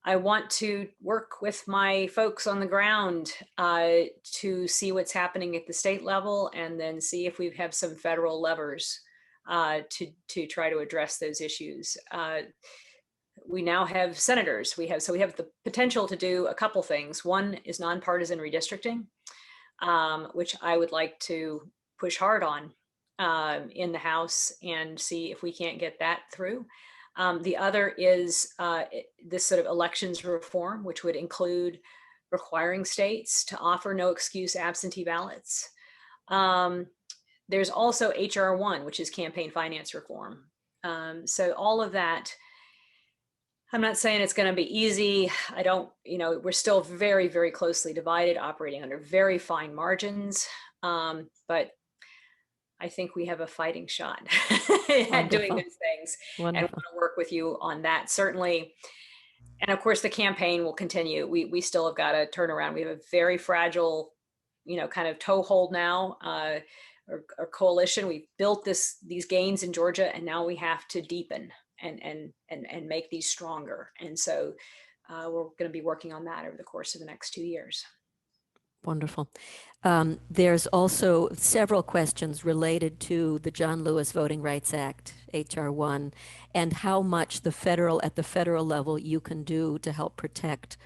I want to work with my folks on the ground to see what's happening at the state level, and then see if we have some federal levers to try to address those issues. We now have senators. We have the potential to do a couple things. One is nonpartisan redistricting, which I would like to push hard on in the House and see if we can't get that through. The other is this sort of elections reform, which would include requiring states to offer no excuse absentee ballots. There's also HR 1, which is campaign finance reform. So all of that, I'm not saying it's going to be easy. We're still very, very closely divided, operating under very fine margins. But I think we have a fighting shot at doing those things. Wonderful. And I want to work with you on that, certainly. And of course, the campaign will continue. We still have got to turn around. We have a very fragile, kind of toehold now, or coalition. We've built these gains in Georgia, and now we have to deepen and make these stronger. And so we're going to be working on that over the course of the next 2 years. Wonderful. There's also several questions related to the John Lewis Voting Rights Act, HR 1, and how much at the federal level you can do to help protect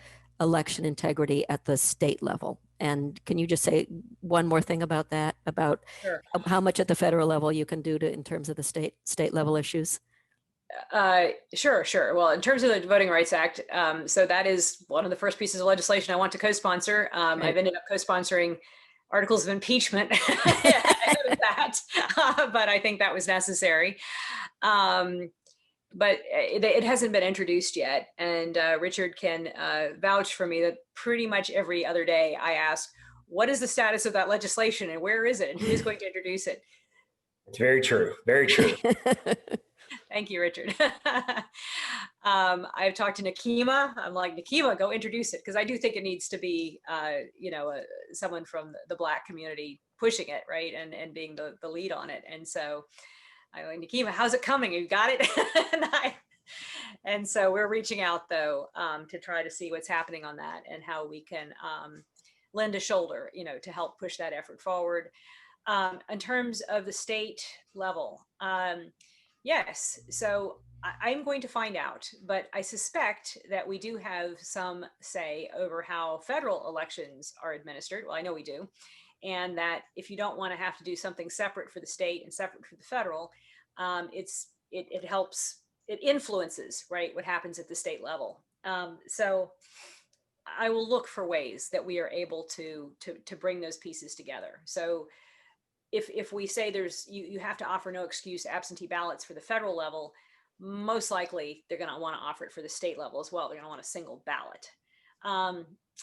election integrity at the state level. And can you just say one more thing about that, about Sure. How much at the federal level you can do in terms of the state level issues? Sure. Well, in terms of the Voting Rights Act, so that is one of the first pieces of legislation I want to co-sponsor. Right. I've ended up co-sponsoring articles of impeachment that, but I think that was necessary. But it hasn't been introduced yet. And Richard can vouch for me that pretty much every other day I ask, what is the status of that legislation and where is it and who is going to introduce it? It's very true. Very true. Thank you, Richard. I've talked to Nikema. I'm like, Nikema, go introduce it, because I do think it needs to be, someone from the Black community pushing it, right, and being the lead on it. And so I'm like, Nikema, how's it coming? You got it? and so we're reaching out, though, to try to see what's happening on that and how we can lend a shoulder, to help push that effort forward. In terms of the state level, yes. So I'm going to find out, but I suspect that we do have some say over how federal elections are administered. Well, I know we do. And that if you don't want to have to do something separate for the state and separate for the federal, it helps, it influences, right, what happens at the state level. So I will look for ways that we are able to bring those pieces together. So if we say you have to offer no excuse absentee ballots for the federal level, most likely they're going to want to offer it for the state level as well. They're going to want a single ballot.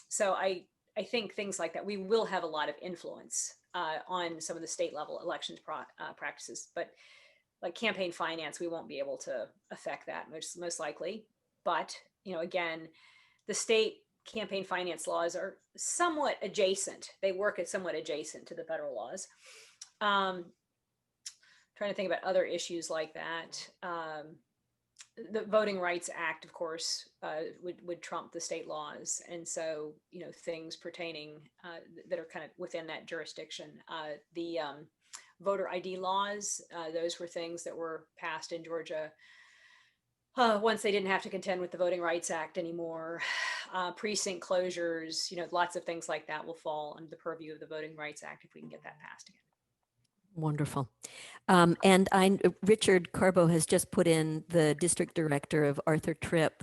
So I think things like that, we will have a lot of influence on some of the state level elections practices. But like campaign finance, we won't be able to affect that most likely. But, you know, again, the state campaign finance laws are somewhat adjacent. They work at somewhat adjacent to the federal laws. Trying to think about other issues like that. The Voting Rights Act, of course, would trump the state laws. And so, you know, things pertaining that are kind of within that jurisdiction. The voter ID laws, those were things that were passed in Georgia once they didn't have to contend with the Voting Rights Act anymore. Precinct closures, you know, lots of things like that will fall under the purview of the Voting Rights Act if we can get that passed again. Wonderful. And Richard Carbo has just put in the district director of Arthur Tripp.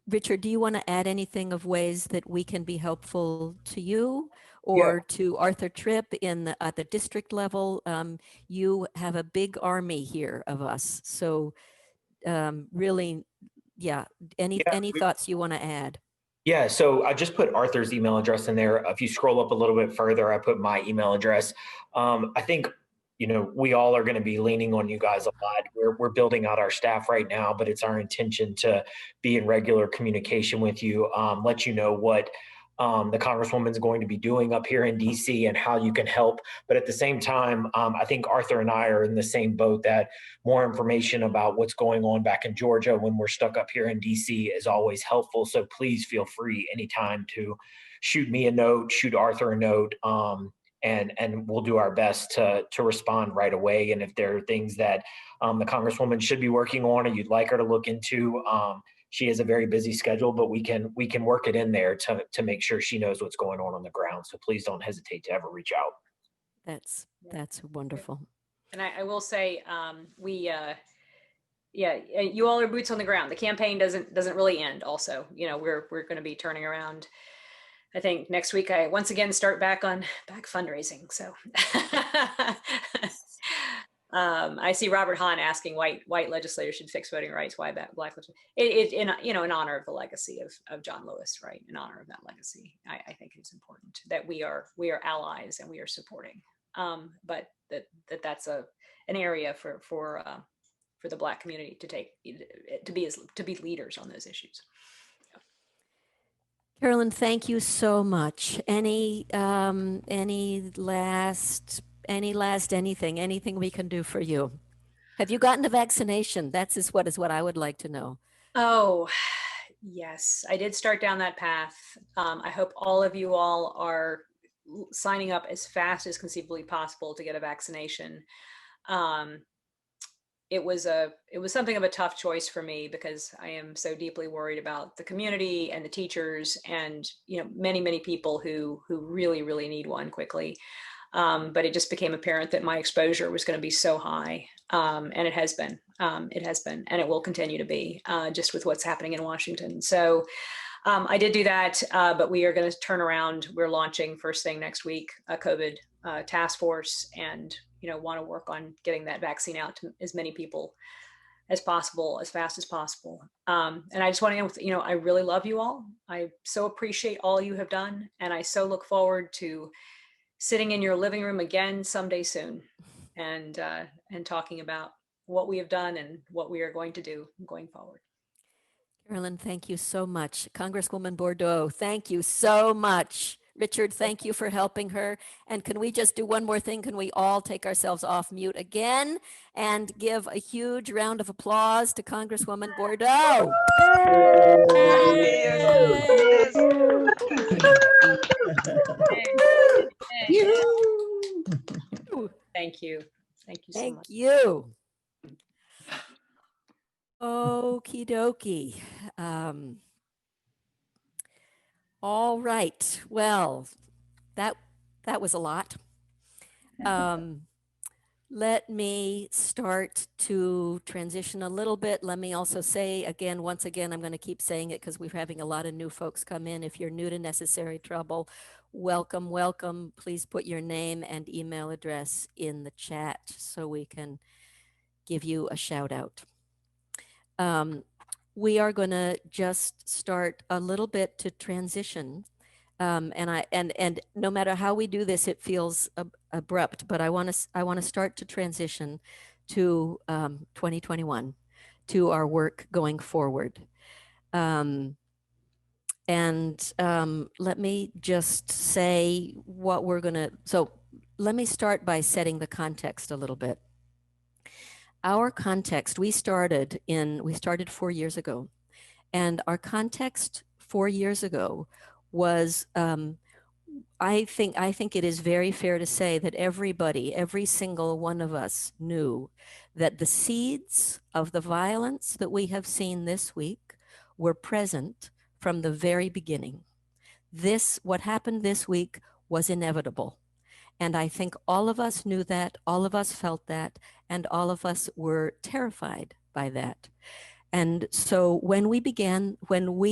Richard, do you want to add anything of ways that we can be helpful to you or to Arthur Tripp at the district level? You have a big army here of us. So really, yeah, any thoughts you want to add? Yeah, so I just put Arthur's email address in there. If you scroll up a little bit further, I put my email address. I think, you know, we all are going to be leaning on you guys a lot. We're building out our staff right now, but it's our intention to be in regular communication with you, let you know what the Congresswoman's going to be doing up here in DC and how you can help. But at the same time, I think Arthur and I are in the same boat that more information about what's going on back in Georgia when we're stuck up here in DC is always helpful. So please feel free anytime to shoot me a note, shoot Arthur a note, and we'll do our best to respond right away. And if there are things that the Congresswoman should be working on or you'd like her to look into, she has a very busy schedule, but we can work it in there to make sure she knows what's going on the ground. So please don't hesitate to ever reach out. That's wonderful. And I will say, you all are boots on the ground. The campaign doesn't really end. Also, you know, we're going to be turning around. I think next week I once again start back fundraising. So I see Robert Hahn asking white legislators should fix voting rights. Why black legislators? In honor of the legacy of John Lewis, right? In honor of that legacy, I think it's important that we are allies and we are supporting. But that's an area for the Black community to be leaders on those issues. Carolyn, thank you so much. Anything we can do for you? Have you gotten a vaccination? That is what I would like to know. Oh, yes, I did start down that path. I hope all of you all are signing up as fast as conceivably possible to get a vaccination. It was something of a tough choice for me because I am so deeply worried about the community and the teachers and, you know, many people who really need one quickly. But it just became apparent that my exposure was going to be so high, and it has been, and it will continue to be, just with what's happening in Washington. So I did do that, but we are going to turn around. We're launching first thing next week a COVID task force, and want to work on getting that vaccine out to as many people as possible, as fast as possible. And I just want to end with, I really love you all. I so appreciate all you have done, and I so look forward to sitting in your living room again someday soon, and talking about what we have done and what we are going to do going forward. Carolyn, thank you so much. Congresswoman Bourdeaux, thank you so much. Richard, thank you for helping her. And can we just do one more thing? Can we all take ourselves off mute again and give a huge round of applause to Congresswoman Bourdeaux? Thank you. Thank you so Thank much. you. Okie dokie. All right. Well, that was a lot. Let me start to transition a little bit. Let me also say again, once again, I'm going to keep saying it because we're having a lot of new folks come in. If you're new to Necessary Trouble, welcome, welcome. Please put your name and email address in the chat so we can give you a shout out. We are going to just start a little bit to transition And no matter how we do this, it feels abrupt. But I want to start to transition to 2021, to our work going forward. Let me just say what we're going to. So let me start by setting the context a little bit. Our context, we started 4 years ago, and our context 4 years ago was, I think it is very fair to say that every single one of us knew that the seeds of the violence that we have seen this week were present from the very beginning. What happened this week was inevitable. And I think all of us knew that, all of us felt that, and all of us were terrified by that. And so when we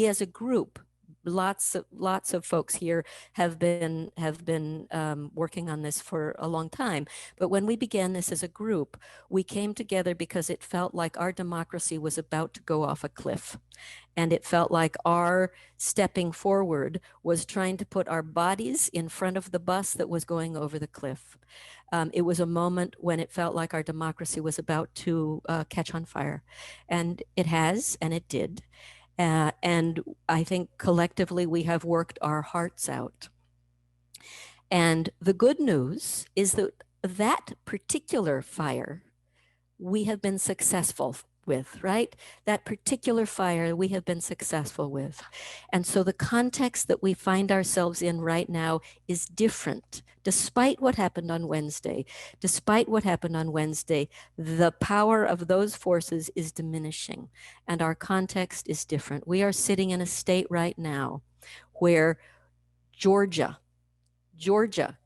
as a group, lots of folks here have been working on this for a long time. But when we began this as a group, we came together because it felt like our democracy was about to go off a cliff. And it felt like our stepping forward was trying to put our bodies in front of the bus that was going over the cliff. It was a moment when it felt like our democracy was about to catch on fire. And it has, and it did. And I think collectively we have worked our hearts out. And the good news is that that particular fire we have been successful with, right? That particular fire we have been successful with. And so the context that we find ourselves in right now is different. Despite what happened on Wednesday, the power of those forces is diminishing and our context is different. We are sitting in a state right now where Georgia,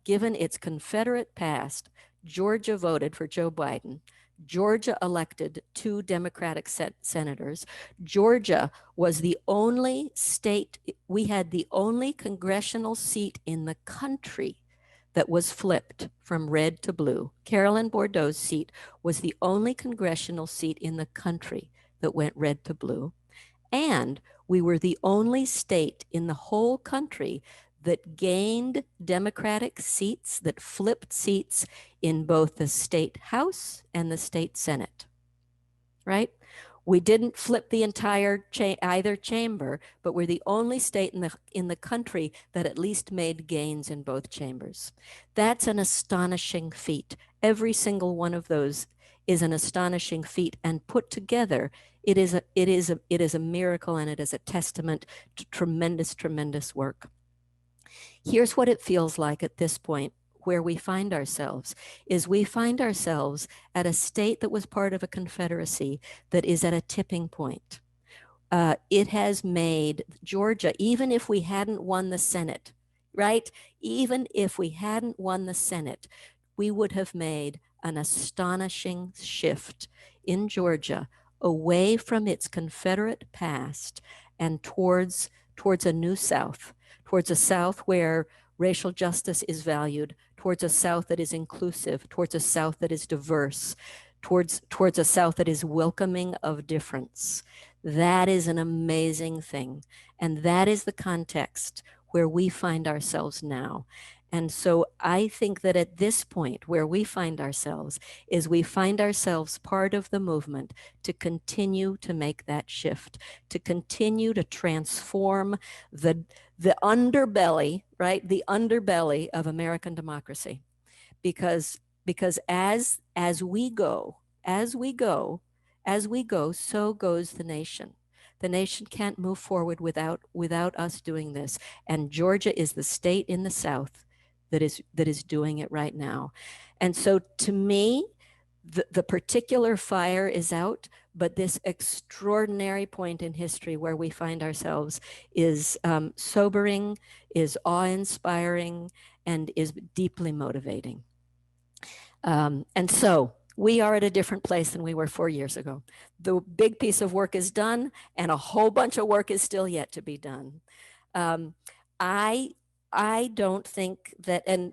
given its Confederate past, Georgia voted for Joe Biden. Georgia elected 2 Democratic senators. Georgia was the only state, we had the only congressional seat in the country that was flipped from red to blue. Carolyn Bourdeaux's seat was the only congressional seat in the country that went red to blue. And we were the only state in the whole country that gained Democratic seats, that flipped seats in both the state House and the state Senate, right? We didn't flip the entire either chamber, but we're the only state in the country that at least made gains in both chambers. That's an astonishing feat. Every single one of those is an astonishing feat, and put together, it is a miracle, and it is a testament to tremendous, tremendous work. Here's what it feels like at this point where we find ourselves, is we find ourselves at a state that was part of a confederacy that is at a tipping point. It has made Georgia, even if we hadn't won the Senate, right? Even if we hadn't won the Senate, we would have made an astonishing shift in Georgia away from its Confederate past and towards a new South, towards a South where racial justice is valued, towards a South that is inclusive, towards a South that is diverse, towards a South that is welcoming of difference. That is an amazing thing. And that is the context where we find ourselves now. And so I think that at this point where we find ourselves is we find ourselves part of the movement to continue to make that shift, to continue to transform the underbelly, right? The underbelly of American democracy. Because as we go, so goes the nation. The nation can't move forward without us doing this. And Georgia is the state in the South that is doing it right now. And so to me, the particular fire is out, but this extraordinary point in history where we find ourselves is sobering, is awe-inspiring, and is deeply motivating. And so we are at a different place than we were 4 years ago. The big piece of work is done, and a whole bunch of work is still yet to be done. I don't think that, and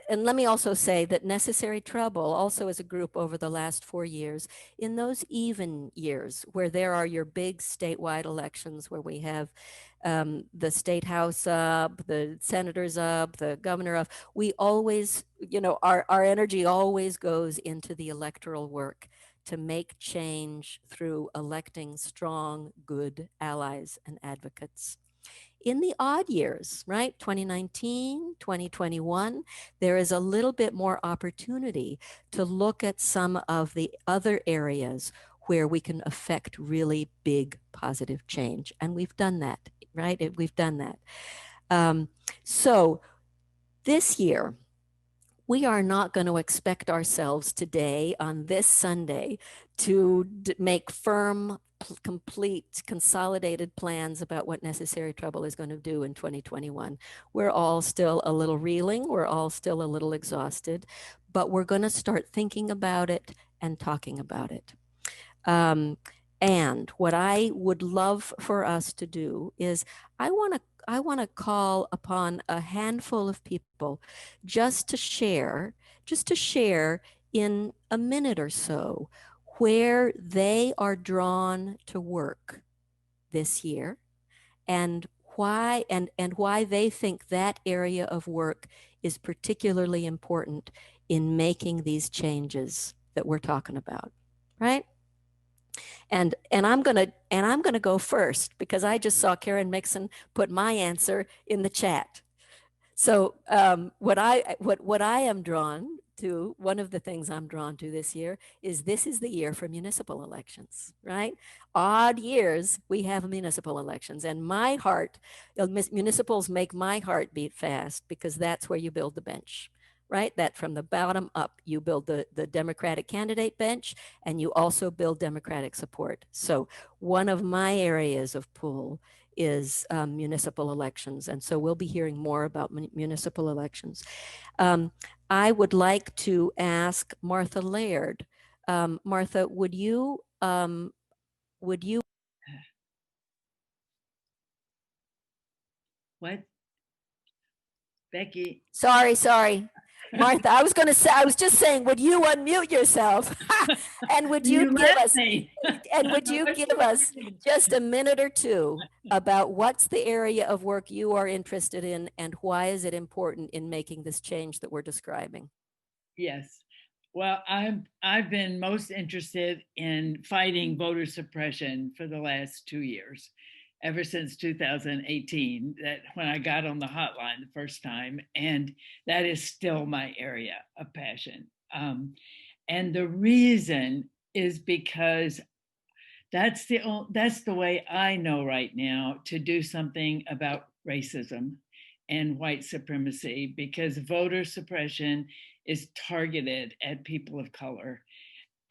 and let me also say that Necessary Trouble also as a group over the last 4 years, in those even years where there are your big statewide elections where we have the state house up, the senators up, the governor up, we always, our energy always goes into the electoral work to make change through electing strong, good allies and advocates. In the odd years, right, 2019, 2021, there is a little bit more opportunity to look at some of the other areas where we can affect really big positive change. And we've done that, right? We've done that. So this year, we are not going to expect ourselves today on this Sunday to make firm, complete, consolidated plans about what Necessary Trouble is going to do in 2021. We're all still a little reeling. We're all still a little exhausted, but we're going to start thinking about it and talking about it. And what I would love for us to do is I want to call upon a handful of people just to share in a minute or so where they are drawn to work this year and why they think that area of work is particularly important in making these changes that we're talking about, right? And I'm gonna go first because I just saw Karen Mixon put my answer in the chat. So what I am drawn to, one of the things I'm drawn to this year is this is the year for municipal elections, right? Odd years we have municipal elections, and my heart, municipals make my heart beat fast because that's where you build the bench. Right? That from the bottom up, you build the Democratic candidate bench and you also build Democratic support. So one of my areas of pull is municipal elections. And so we'll be hearing more about municipal elections. I would like to ask Martha Laird. Martha, would you What? Becky. Sorry. Martha, I was just saying, would you unmute yourself? And would you give us just a minute or two about what's the area of work you are interested in and why is it important in making this change that we're describing? Yes. Well, I've been most interested in fighting voter suppression for the last 2 years, ever since 2018, that when I got on the hotline the first time, and that is still my area of passion. And the reason is because that's the way I know right now to do something about racism and white supremacy, because voter suppression is targeted at people of color.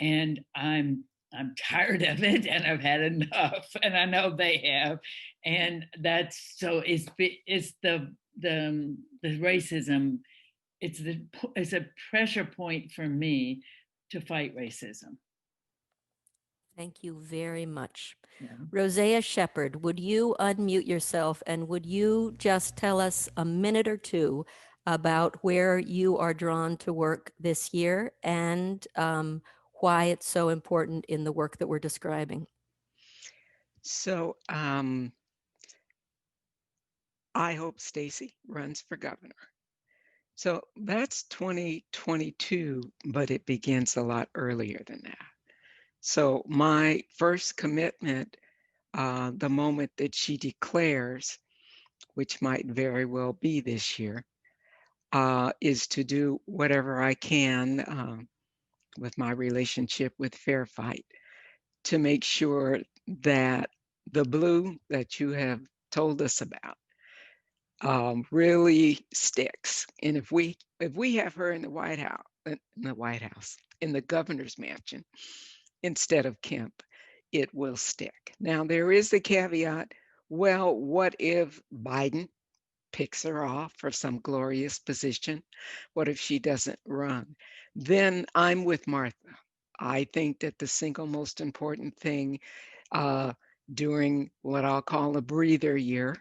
And I'm tired of it, and I've had enough, and I know they have. And that's so it's the racism. It's a pressure point for me to fight racism. Thank you very much. Yeah. Rosea Shepherd, would you unmute yourself and would you just tell us a minute or two about where you are drawn to work this year and why it's so important in the work that we're describing? So I hope Stacy runs for governor. So that's 2022, but it begins a lot earlier than that. So my first commitment, the moment that she declares, which might very well be this year, is to do whatever I can with my relationship with Fair Fight to make sure that the blue that you have told us about really sticks. And if we have her in the White House, in the governor's mansion, instead of Kemp, it will stick. Now, there is the caveat, well, what if Biden picks her off for some glorious position? What if she doesn't run? Then I'm with Martha. I think that the single most important thing during what I'll call a breather year,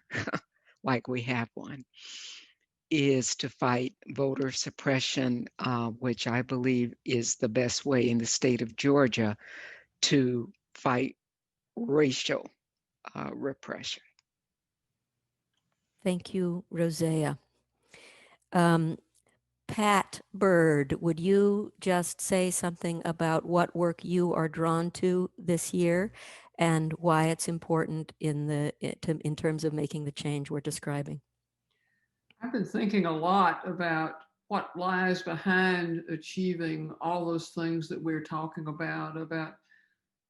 like we have one, is to fight voter suppression, which I believe is the best way in the state of Georgia to fight racial repression. Thank you, Rosea. Pat Bird, would you just say something about what work you are drawn to this year and why it's important in terms of making the change we're describing? I've been thinking a lot about what lies behind achieving all those things that we're talking about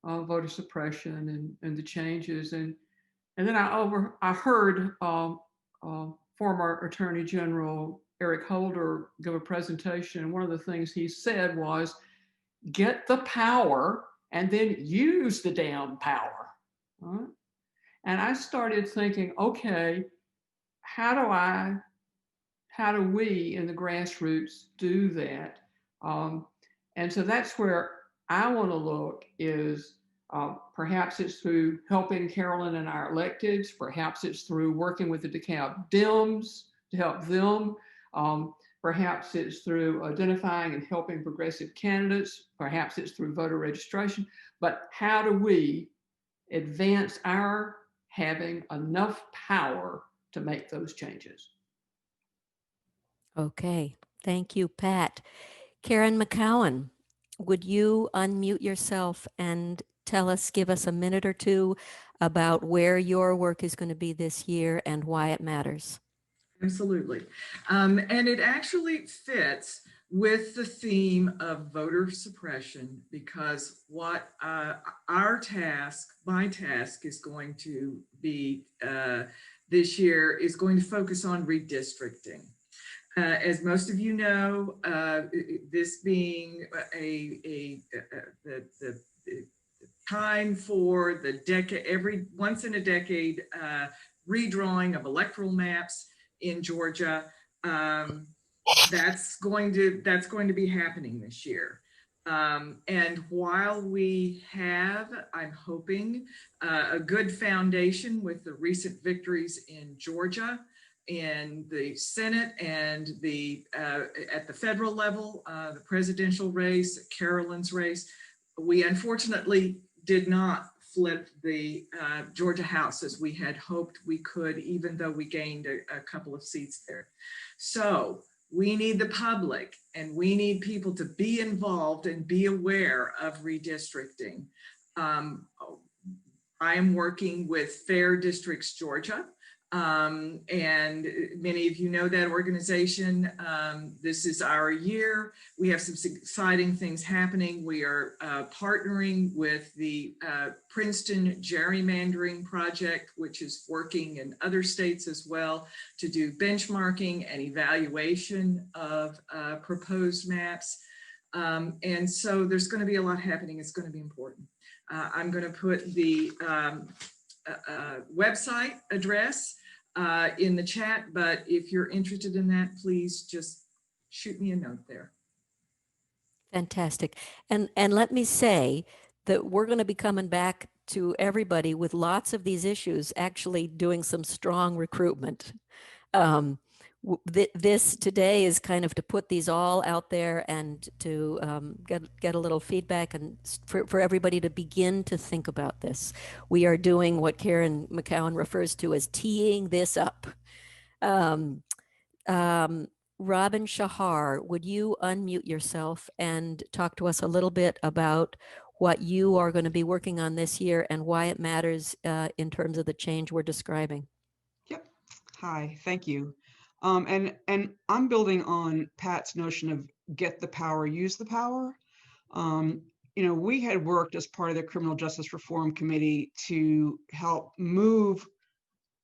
voter suppression and the changes. And then I heard former Attorney General Eric Holder give a presentation. And one of the things he said was, get the power and then use the damn power. Right? And I started thinking, okay, how do we in the grassroots do that? And so that's where I want to look is perhaps it's through helping Carolyn and our electeds. Perhaps it's through working with the DeKalb Dems to help them. Perhaps it's through identifying and helping progressive candidates. Perhaps it's through voter registration. But how do we advance our having enough power to make those changes? Okay, thank you, Pat. Karen McCowan, would you unmute yourself and give us a minute or two about where your work is going to be this year and why it matters? Absolutely. And it actually fits with the theme of voter suppression, because what my task is going to be this year is going to focus on redistricting. As most of you know, this being the time for the decade, every once in a decade redrawing of electoral maps in Georgia, that's going to be happening this year. And while we have, I'm hoping, a good foundation with the recent victories in Georgia, in the Senate and at the federal level, the presidential race, Carolyn's race, we unfortunately did not flip the Georgia House as we had hoped we could, even though we gained a couple of seats there. So we need the public and we need people to be involved and be aware of redistricting. I am working with Fair Districts Georgia. And many of you know that organization. This is our year. We have some exciting things happening. We are partnering with the Princeton Gerrymandering Project, which is working in other states as well to do benchmarking and evaluation of proposed maps. And so there's going to be a lot happening. It's going to be important. I'm going to put the website address in the chat, but if you're interested in that, please just shoot me a note there. Fantastic. And let me say that we're going to be coming back to everybody with lots of these issues, actually doing some strong recruitment. This today is kind of to put these all out there and to get a little feedback and for everybody to begin to think about this. We are doing what Karen McCowan refers to as teeing this up. Robin Shahar, would you unmute yourself and talk to us a little bit about what you are going to be working on this year and why it matters in terms of the change we're describing? Yep. Hi, thank you. And I'm building on Pat's notion of get the power, use the power. We had worked as part of the Criminal Justice Reform Committee to help move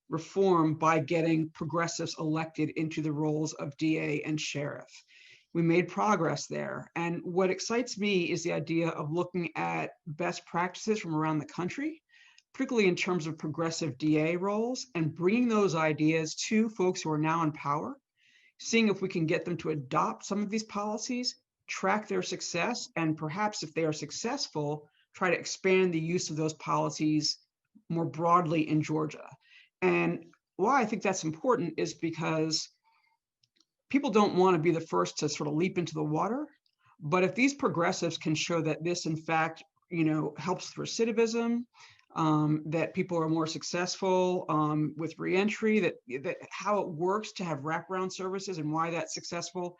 reform by getting progressives elected into the roles of DA and sheriff. We made progress there. And what excites me is the idea of looking at best practices from around the country, particularly in terms of progressive DA roles, and bringing those ideas to folks who are now in power, seeing if we can get them to adopt some of these policies, track their success, and perhaps if they are successful, try to expand the use of those policies more broadly in Georgia. And why I think that's important is because people don't want to be the first to sort of leap into the water. But if these progressives can show that this, in fact, helps recidivism, that people are more successful with reentry, that how it works to have wraparound services and why that's successful,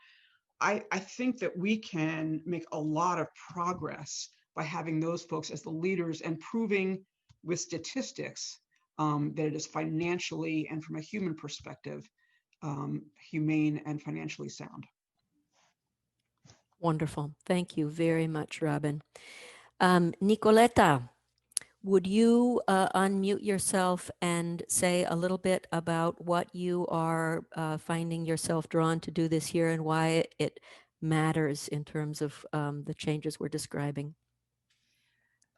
I think that we can make a lot of progress by having those folks as the leaders and proving with statistics that it is financially and from a human perspective, humane and financially sound. Wonderful. Thank you very much, Robin. Nicoletta, would you unmute yourself and say a little bit about what you are finding yourself drawn to do this year and why it matters in terms of the changes we're describing?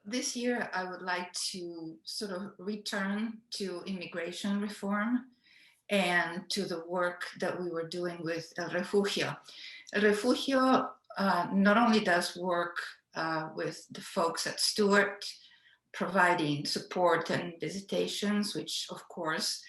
This year, I would like to sort of return to immigration reform and to the work that we were doing with El Refugio. El Refugio not only does work with the folks at Stewart, providing support and visitations, which of course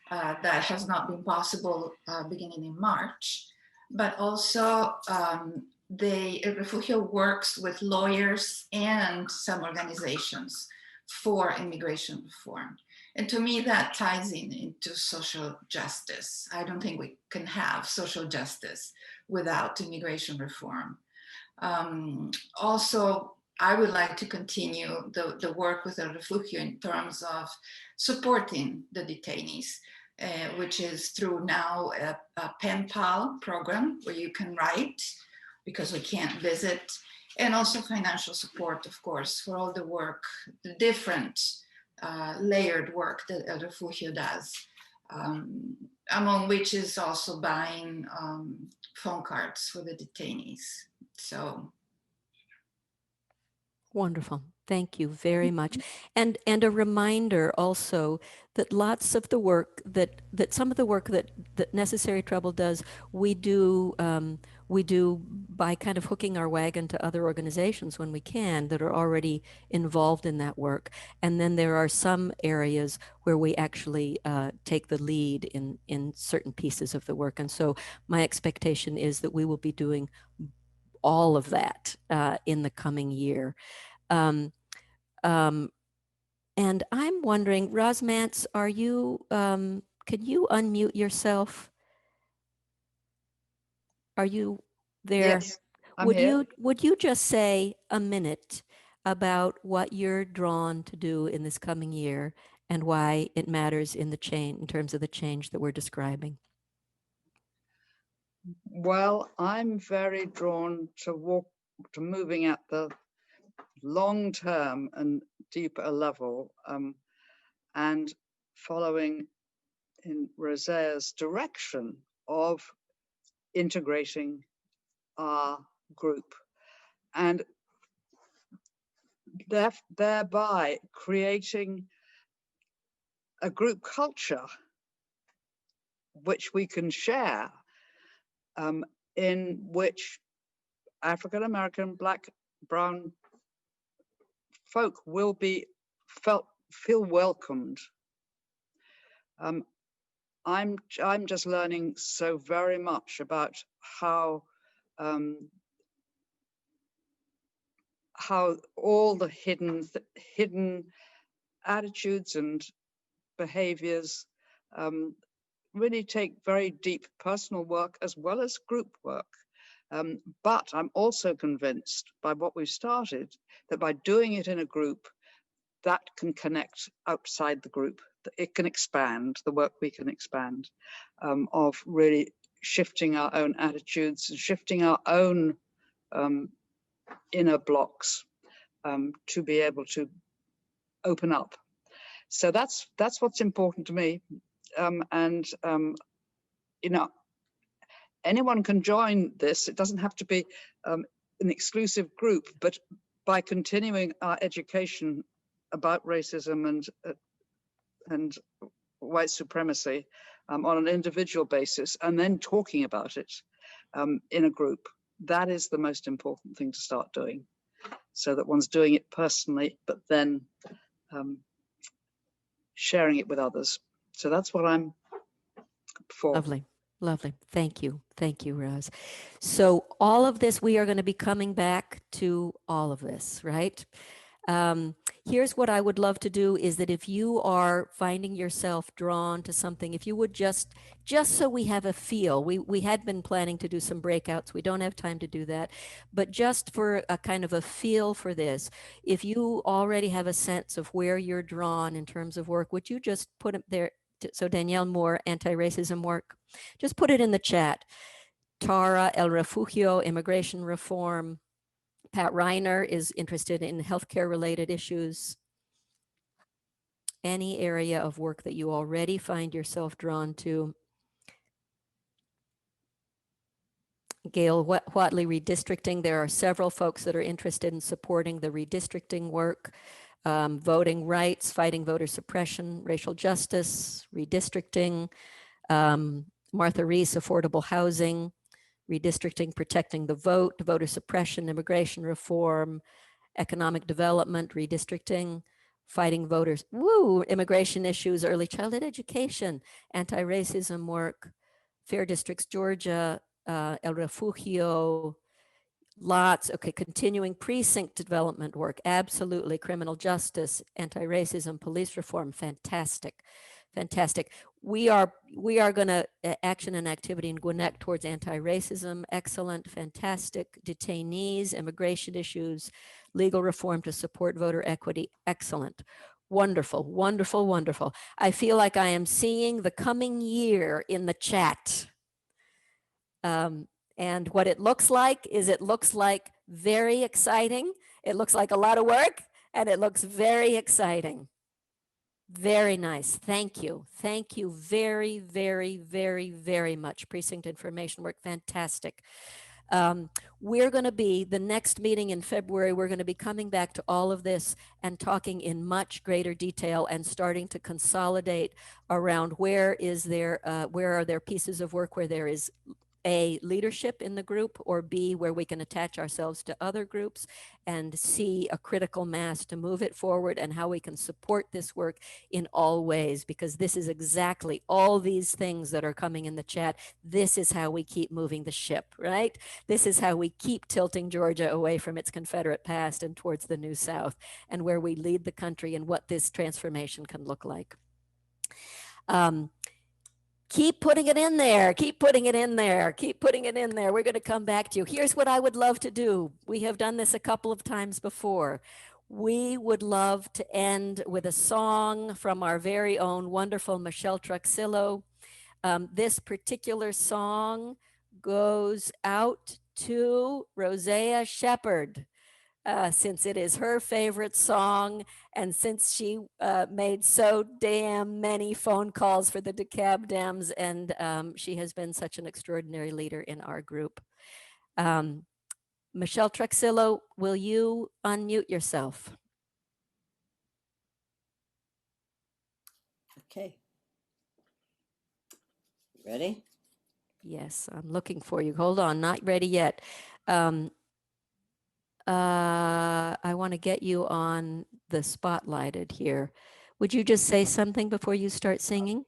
that has not been possible beginning in March, but also El Refugio works with lawyers and some organizations for immigration reform. And to me, that ties into social justice. I don't think we can have social justice without immigration reform. Also, I would like to continue the work with El Refugio in terms of supporting the detainees, which is through now a pen pal program where you can write because we can't visit, and also financial support, of course, for all the work, the different layered work that El Refugio does, among which is also buying phone cards for the detainees. So. Wonderful. Thank you very much. And a reminder also that lots of the work that some of the work that Necessary Trouble does, we do by kind of hooking our wagon to other organizations when we can that are already involved in that work. And then there are some areas where we actually take the lead in certain pieces of the work. And so my expectation is that we will be doing all of that in the coming year. And I'm wondering, Rosmance, are you, could you unmute yourself? Are you there? Yes, I'm here. Would you just say a minute about what you're drawn to do in this coming year and why it matters in the change, in terms of the change that we're describing? Well, I'm very drawn to moving at the long term and deeper level, and following in Rosea's direction of integrating our group and thereby creating a group culture which we can share, in which African American, Black, brown folk will feel welcomed. I'm just learning so very much about how all the hidden attitudes and behaviors really take very deep personal work as well as group work. But I'm also convinced by what we've started that by doing it in a group, that can connect outside the group. It can expand, the work we can expand, of really shifting our own attitudes and shifting our own inner blocks to be able to open up. So that's what's important to me. You know, anyone can join this. It doesn't have to be an exclusive group, but by continuing our education about racism and white supremacy on an individual basis, and then talking about it in a group, that is the most important thing to start doing, so that one's doing it personally, but then sharing it with others. So that's what I'm for. Lovely. Lovely. Thank you. Thank you, Rose. So all of this, we are going to be coming back to all of this, right? Here's what I would love to do is that if you are finding yourself drawn to something, if you would just so we have a feel, we had been planning to do some breakouts. We don't have time to do that, but just for a kind of a feel for this, if you already have a sense of where you're drawn in terms of work, would you just put it there? So Danielle Moore, anti-racism work, just put it in the chat. Tara, El Refugio, immigration reform. Pat Reiner is interested in healthcare related issues. Any area of work that you already find yourself drawn to. Gail Whatley, redistricting. There are several folks that are interested in supporting the redistricting work. Voting rights, fighting voter suppression, racial justice, redistricting. Martha Reese, affordable housing, redistricting, protecting the vote, voter suppression, immigration reform, economic development, redistricting, fighting voters, immigration issues, early childhood education, anti-racism work, Fair Districts, Georgia, El Refugio, lots, okay, continuing precinct development work, absolutely, criminal justice, anti-racism, police reform, fantastic, fantastic. We are going to action and activity in Gwinnett towards anti-racism, excellent, fantastic. Detainees, immigration issues, legal reform to support voter equity, excellent. Wonderful, wonderful, wonderful. I feel like I am seeing the coming year in the chat. And what it looks like is it looks like very exciting. It looks like a lot of work and it looks very exciting. Very nice. Thank you. Thank you very, very, very, very much. Precinct information work. Fantastic. We're going to be, the next meeting in February, we're going to be coming back to all of this and talking in much greater detail and starting to consolidate around where are there pieces of work where there is A, leadership in the group, or B, where we can attach ourselves to other groups, and C, a critical mass to move it forward, and how we can support this work in all ways, because this is exactly all these things that are coming in the chat. This is how we keep moving the ship, right? This is how we keep tilting Georgia away from its Confederate past and towards the new South, and where we lead the country and what this transformation can look like. Keep putting it in there, keep putting it in there, keep putting it in there. We're going to come back to you. Here's what I would love to do. We have done this a couple of times before. We would love to end with a song from our very own wonderful Michelle Truxillo. This particular song goes out to Rosea Shepherd. Since it is her favorite song, and since she made so damn many phone calls for the DeKalb Dems, and she has been such an extraordinary leader in our group. Michelle Truxillo, will you unmute yourself? Okay. Ready? Yes, I'm looking for you. Hold on, not ready yet. I want to get you on the spotlighted here. Would you just say something before you start singing?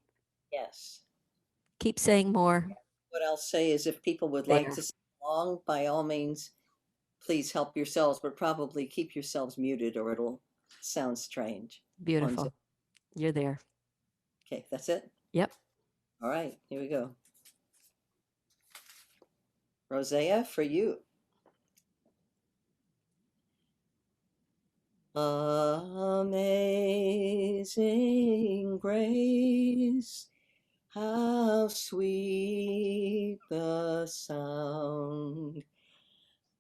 Yes. Keep saying more. What I'll say is if people would like to sing along, by all means, please help yourselves, but probably keep yourselves muted or it'll sound strange. Beautiful. You're there. Okay, that's it? Yep. All right, here we go. Rosea, for you. Amazing grace, how sweet the sound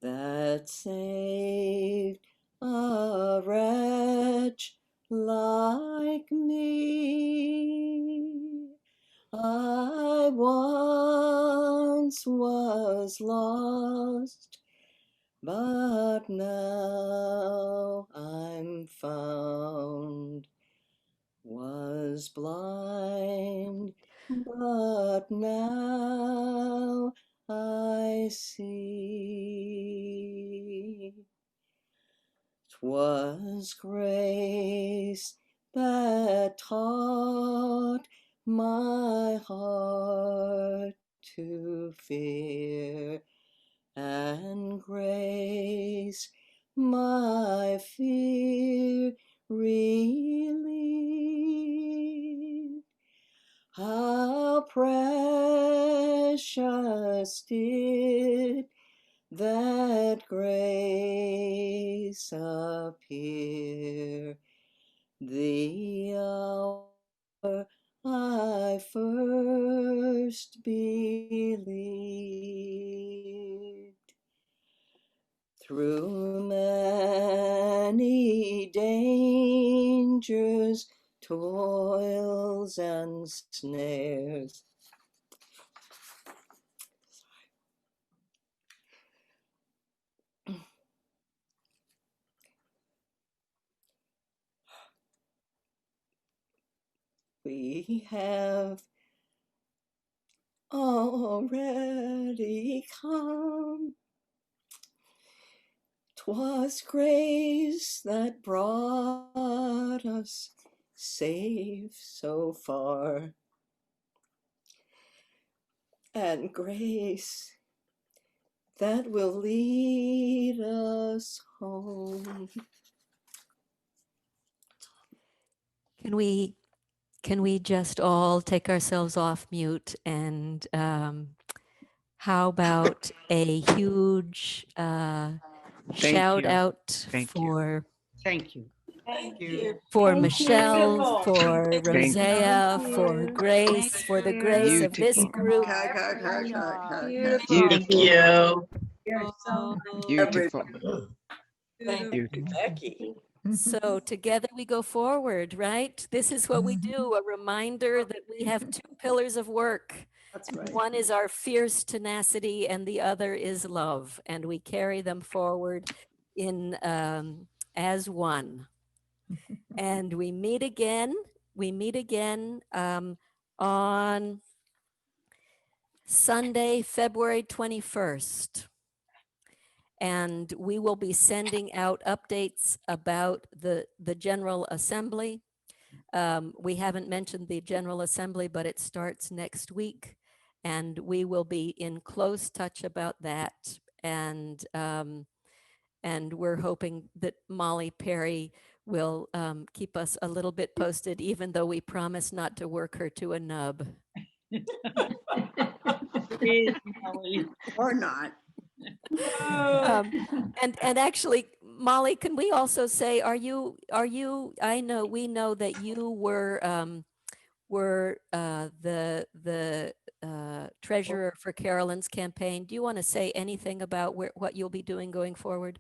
that saved a wretch like me. I once was lost, but now I'm found. Was blind, but now I see. 'Twas grace that taught my heart to fear, and grace my fear relieved. How precious did that grace appear, the hour I first believed. Through many dangers, toils, and snares, we have already come. 'Twas grace that brought us safe so far, and grace that will lead us home. Can we just all take ourselves off mute, and how about a huge shout you. out Thank for Thank you. Thank you. for Thank Michelle, you. for Thank you. Rosea, Thank for you. Grace, for the grace of this Beautiful. group. Beautiful. Beautiful. You're so Beautiful. Thank you, Beautiful. Becky. So together we go forward, right? This is what we do, a reminder that we have two pillars of work. That's And right. one is our fierce tenacity and the other is love. And we carry them forward in as one. And we meet again on Sunday, February 21st. And we will be sending out updates about the General Assembly. We haven't mentioned the General Assembly, but it starts next week. And we will be in close touch about that. And we're hoping that Molly Perry will keep us a little bit posted, even though we promise not to work her to a nub. Or not. And actually, Molly, can we also say, are you? I know we know that you were the treasurer for Carolyn's campaign. Do you want to say anything about what you'll be doing going forward?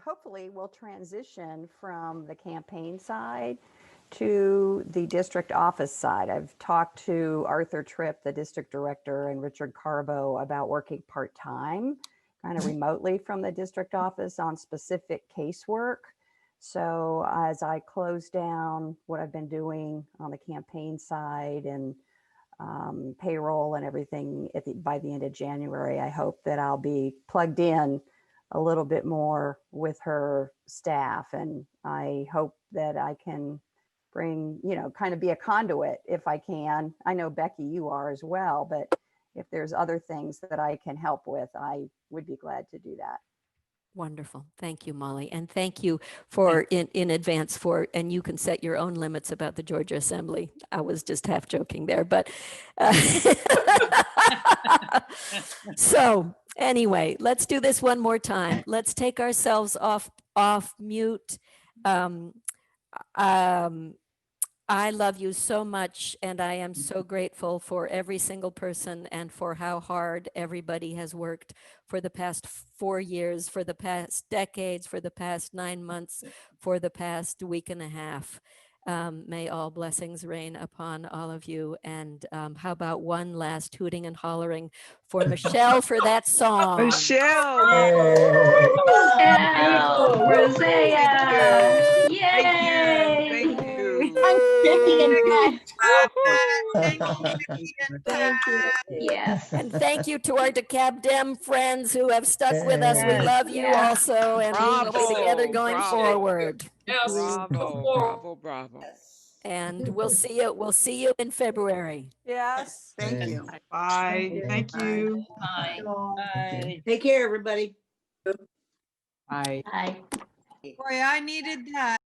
Hopefully we'll transition from the campaign side to the district office side. I've talked to Arthur Tripp, the district director, and Richard Carbo about working part-time, kind of remotely from the district office on specific casework. So as I close down what I've been doing on the campaign side and payroll and everything by the end of January, I hope that I'll be plugged in a little bit more with her staff. And I hope that I can bring, kind of be a conduit if I can. I know, Becky, you are as well, but if there's other things that I can help with, I would be glad to do that. Wonderful. Thank you, Molly. And thank you for in advance and you can set your own limits about the Georgia Assembly. I was just half joking there, but so anyway, let's do this one more time. Let's take ourselves off mute. I love you so much, and I am so grateful for every single person and for how hard everybody has worked for the past 4 years, for the past decades, for the past 9 months, for the past week and a half. May all blessings rain upon all of you. And how about one last hooting and hollering for Michelle for that song? Michelle! Michelle! Rosea! Yay! Thank you. I'm Becky and Thank you. Yes. And thank you to our DeKalb Dem friends who have stuck with us. We love you also, and we will be together going forward. Yes. Bravo, bravo, bravo. And we'll see you in February. Yes. Thank you. Bye. Thank you. Bye. Bye. Take care, everybody. Bye. Bye. Boy, I needed that.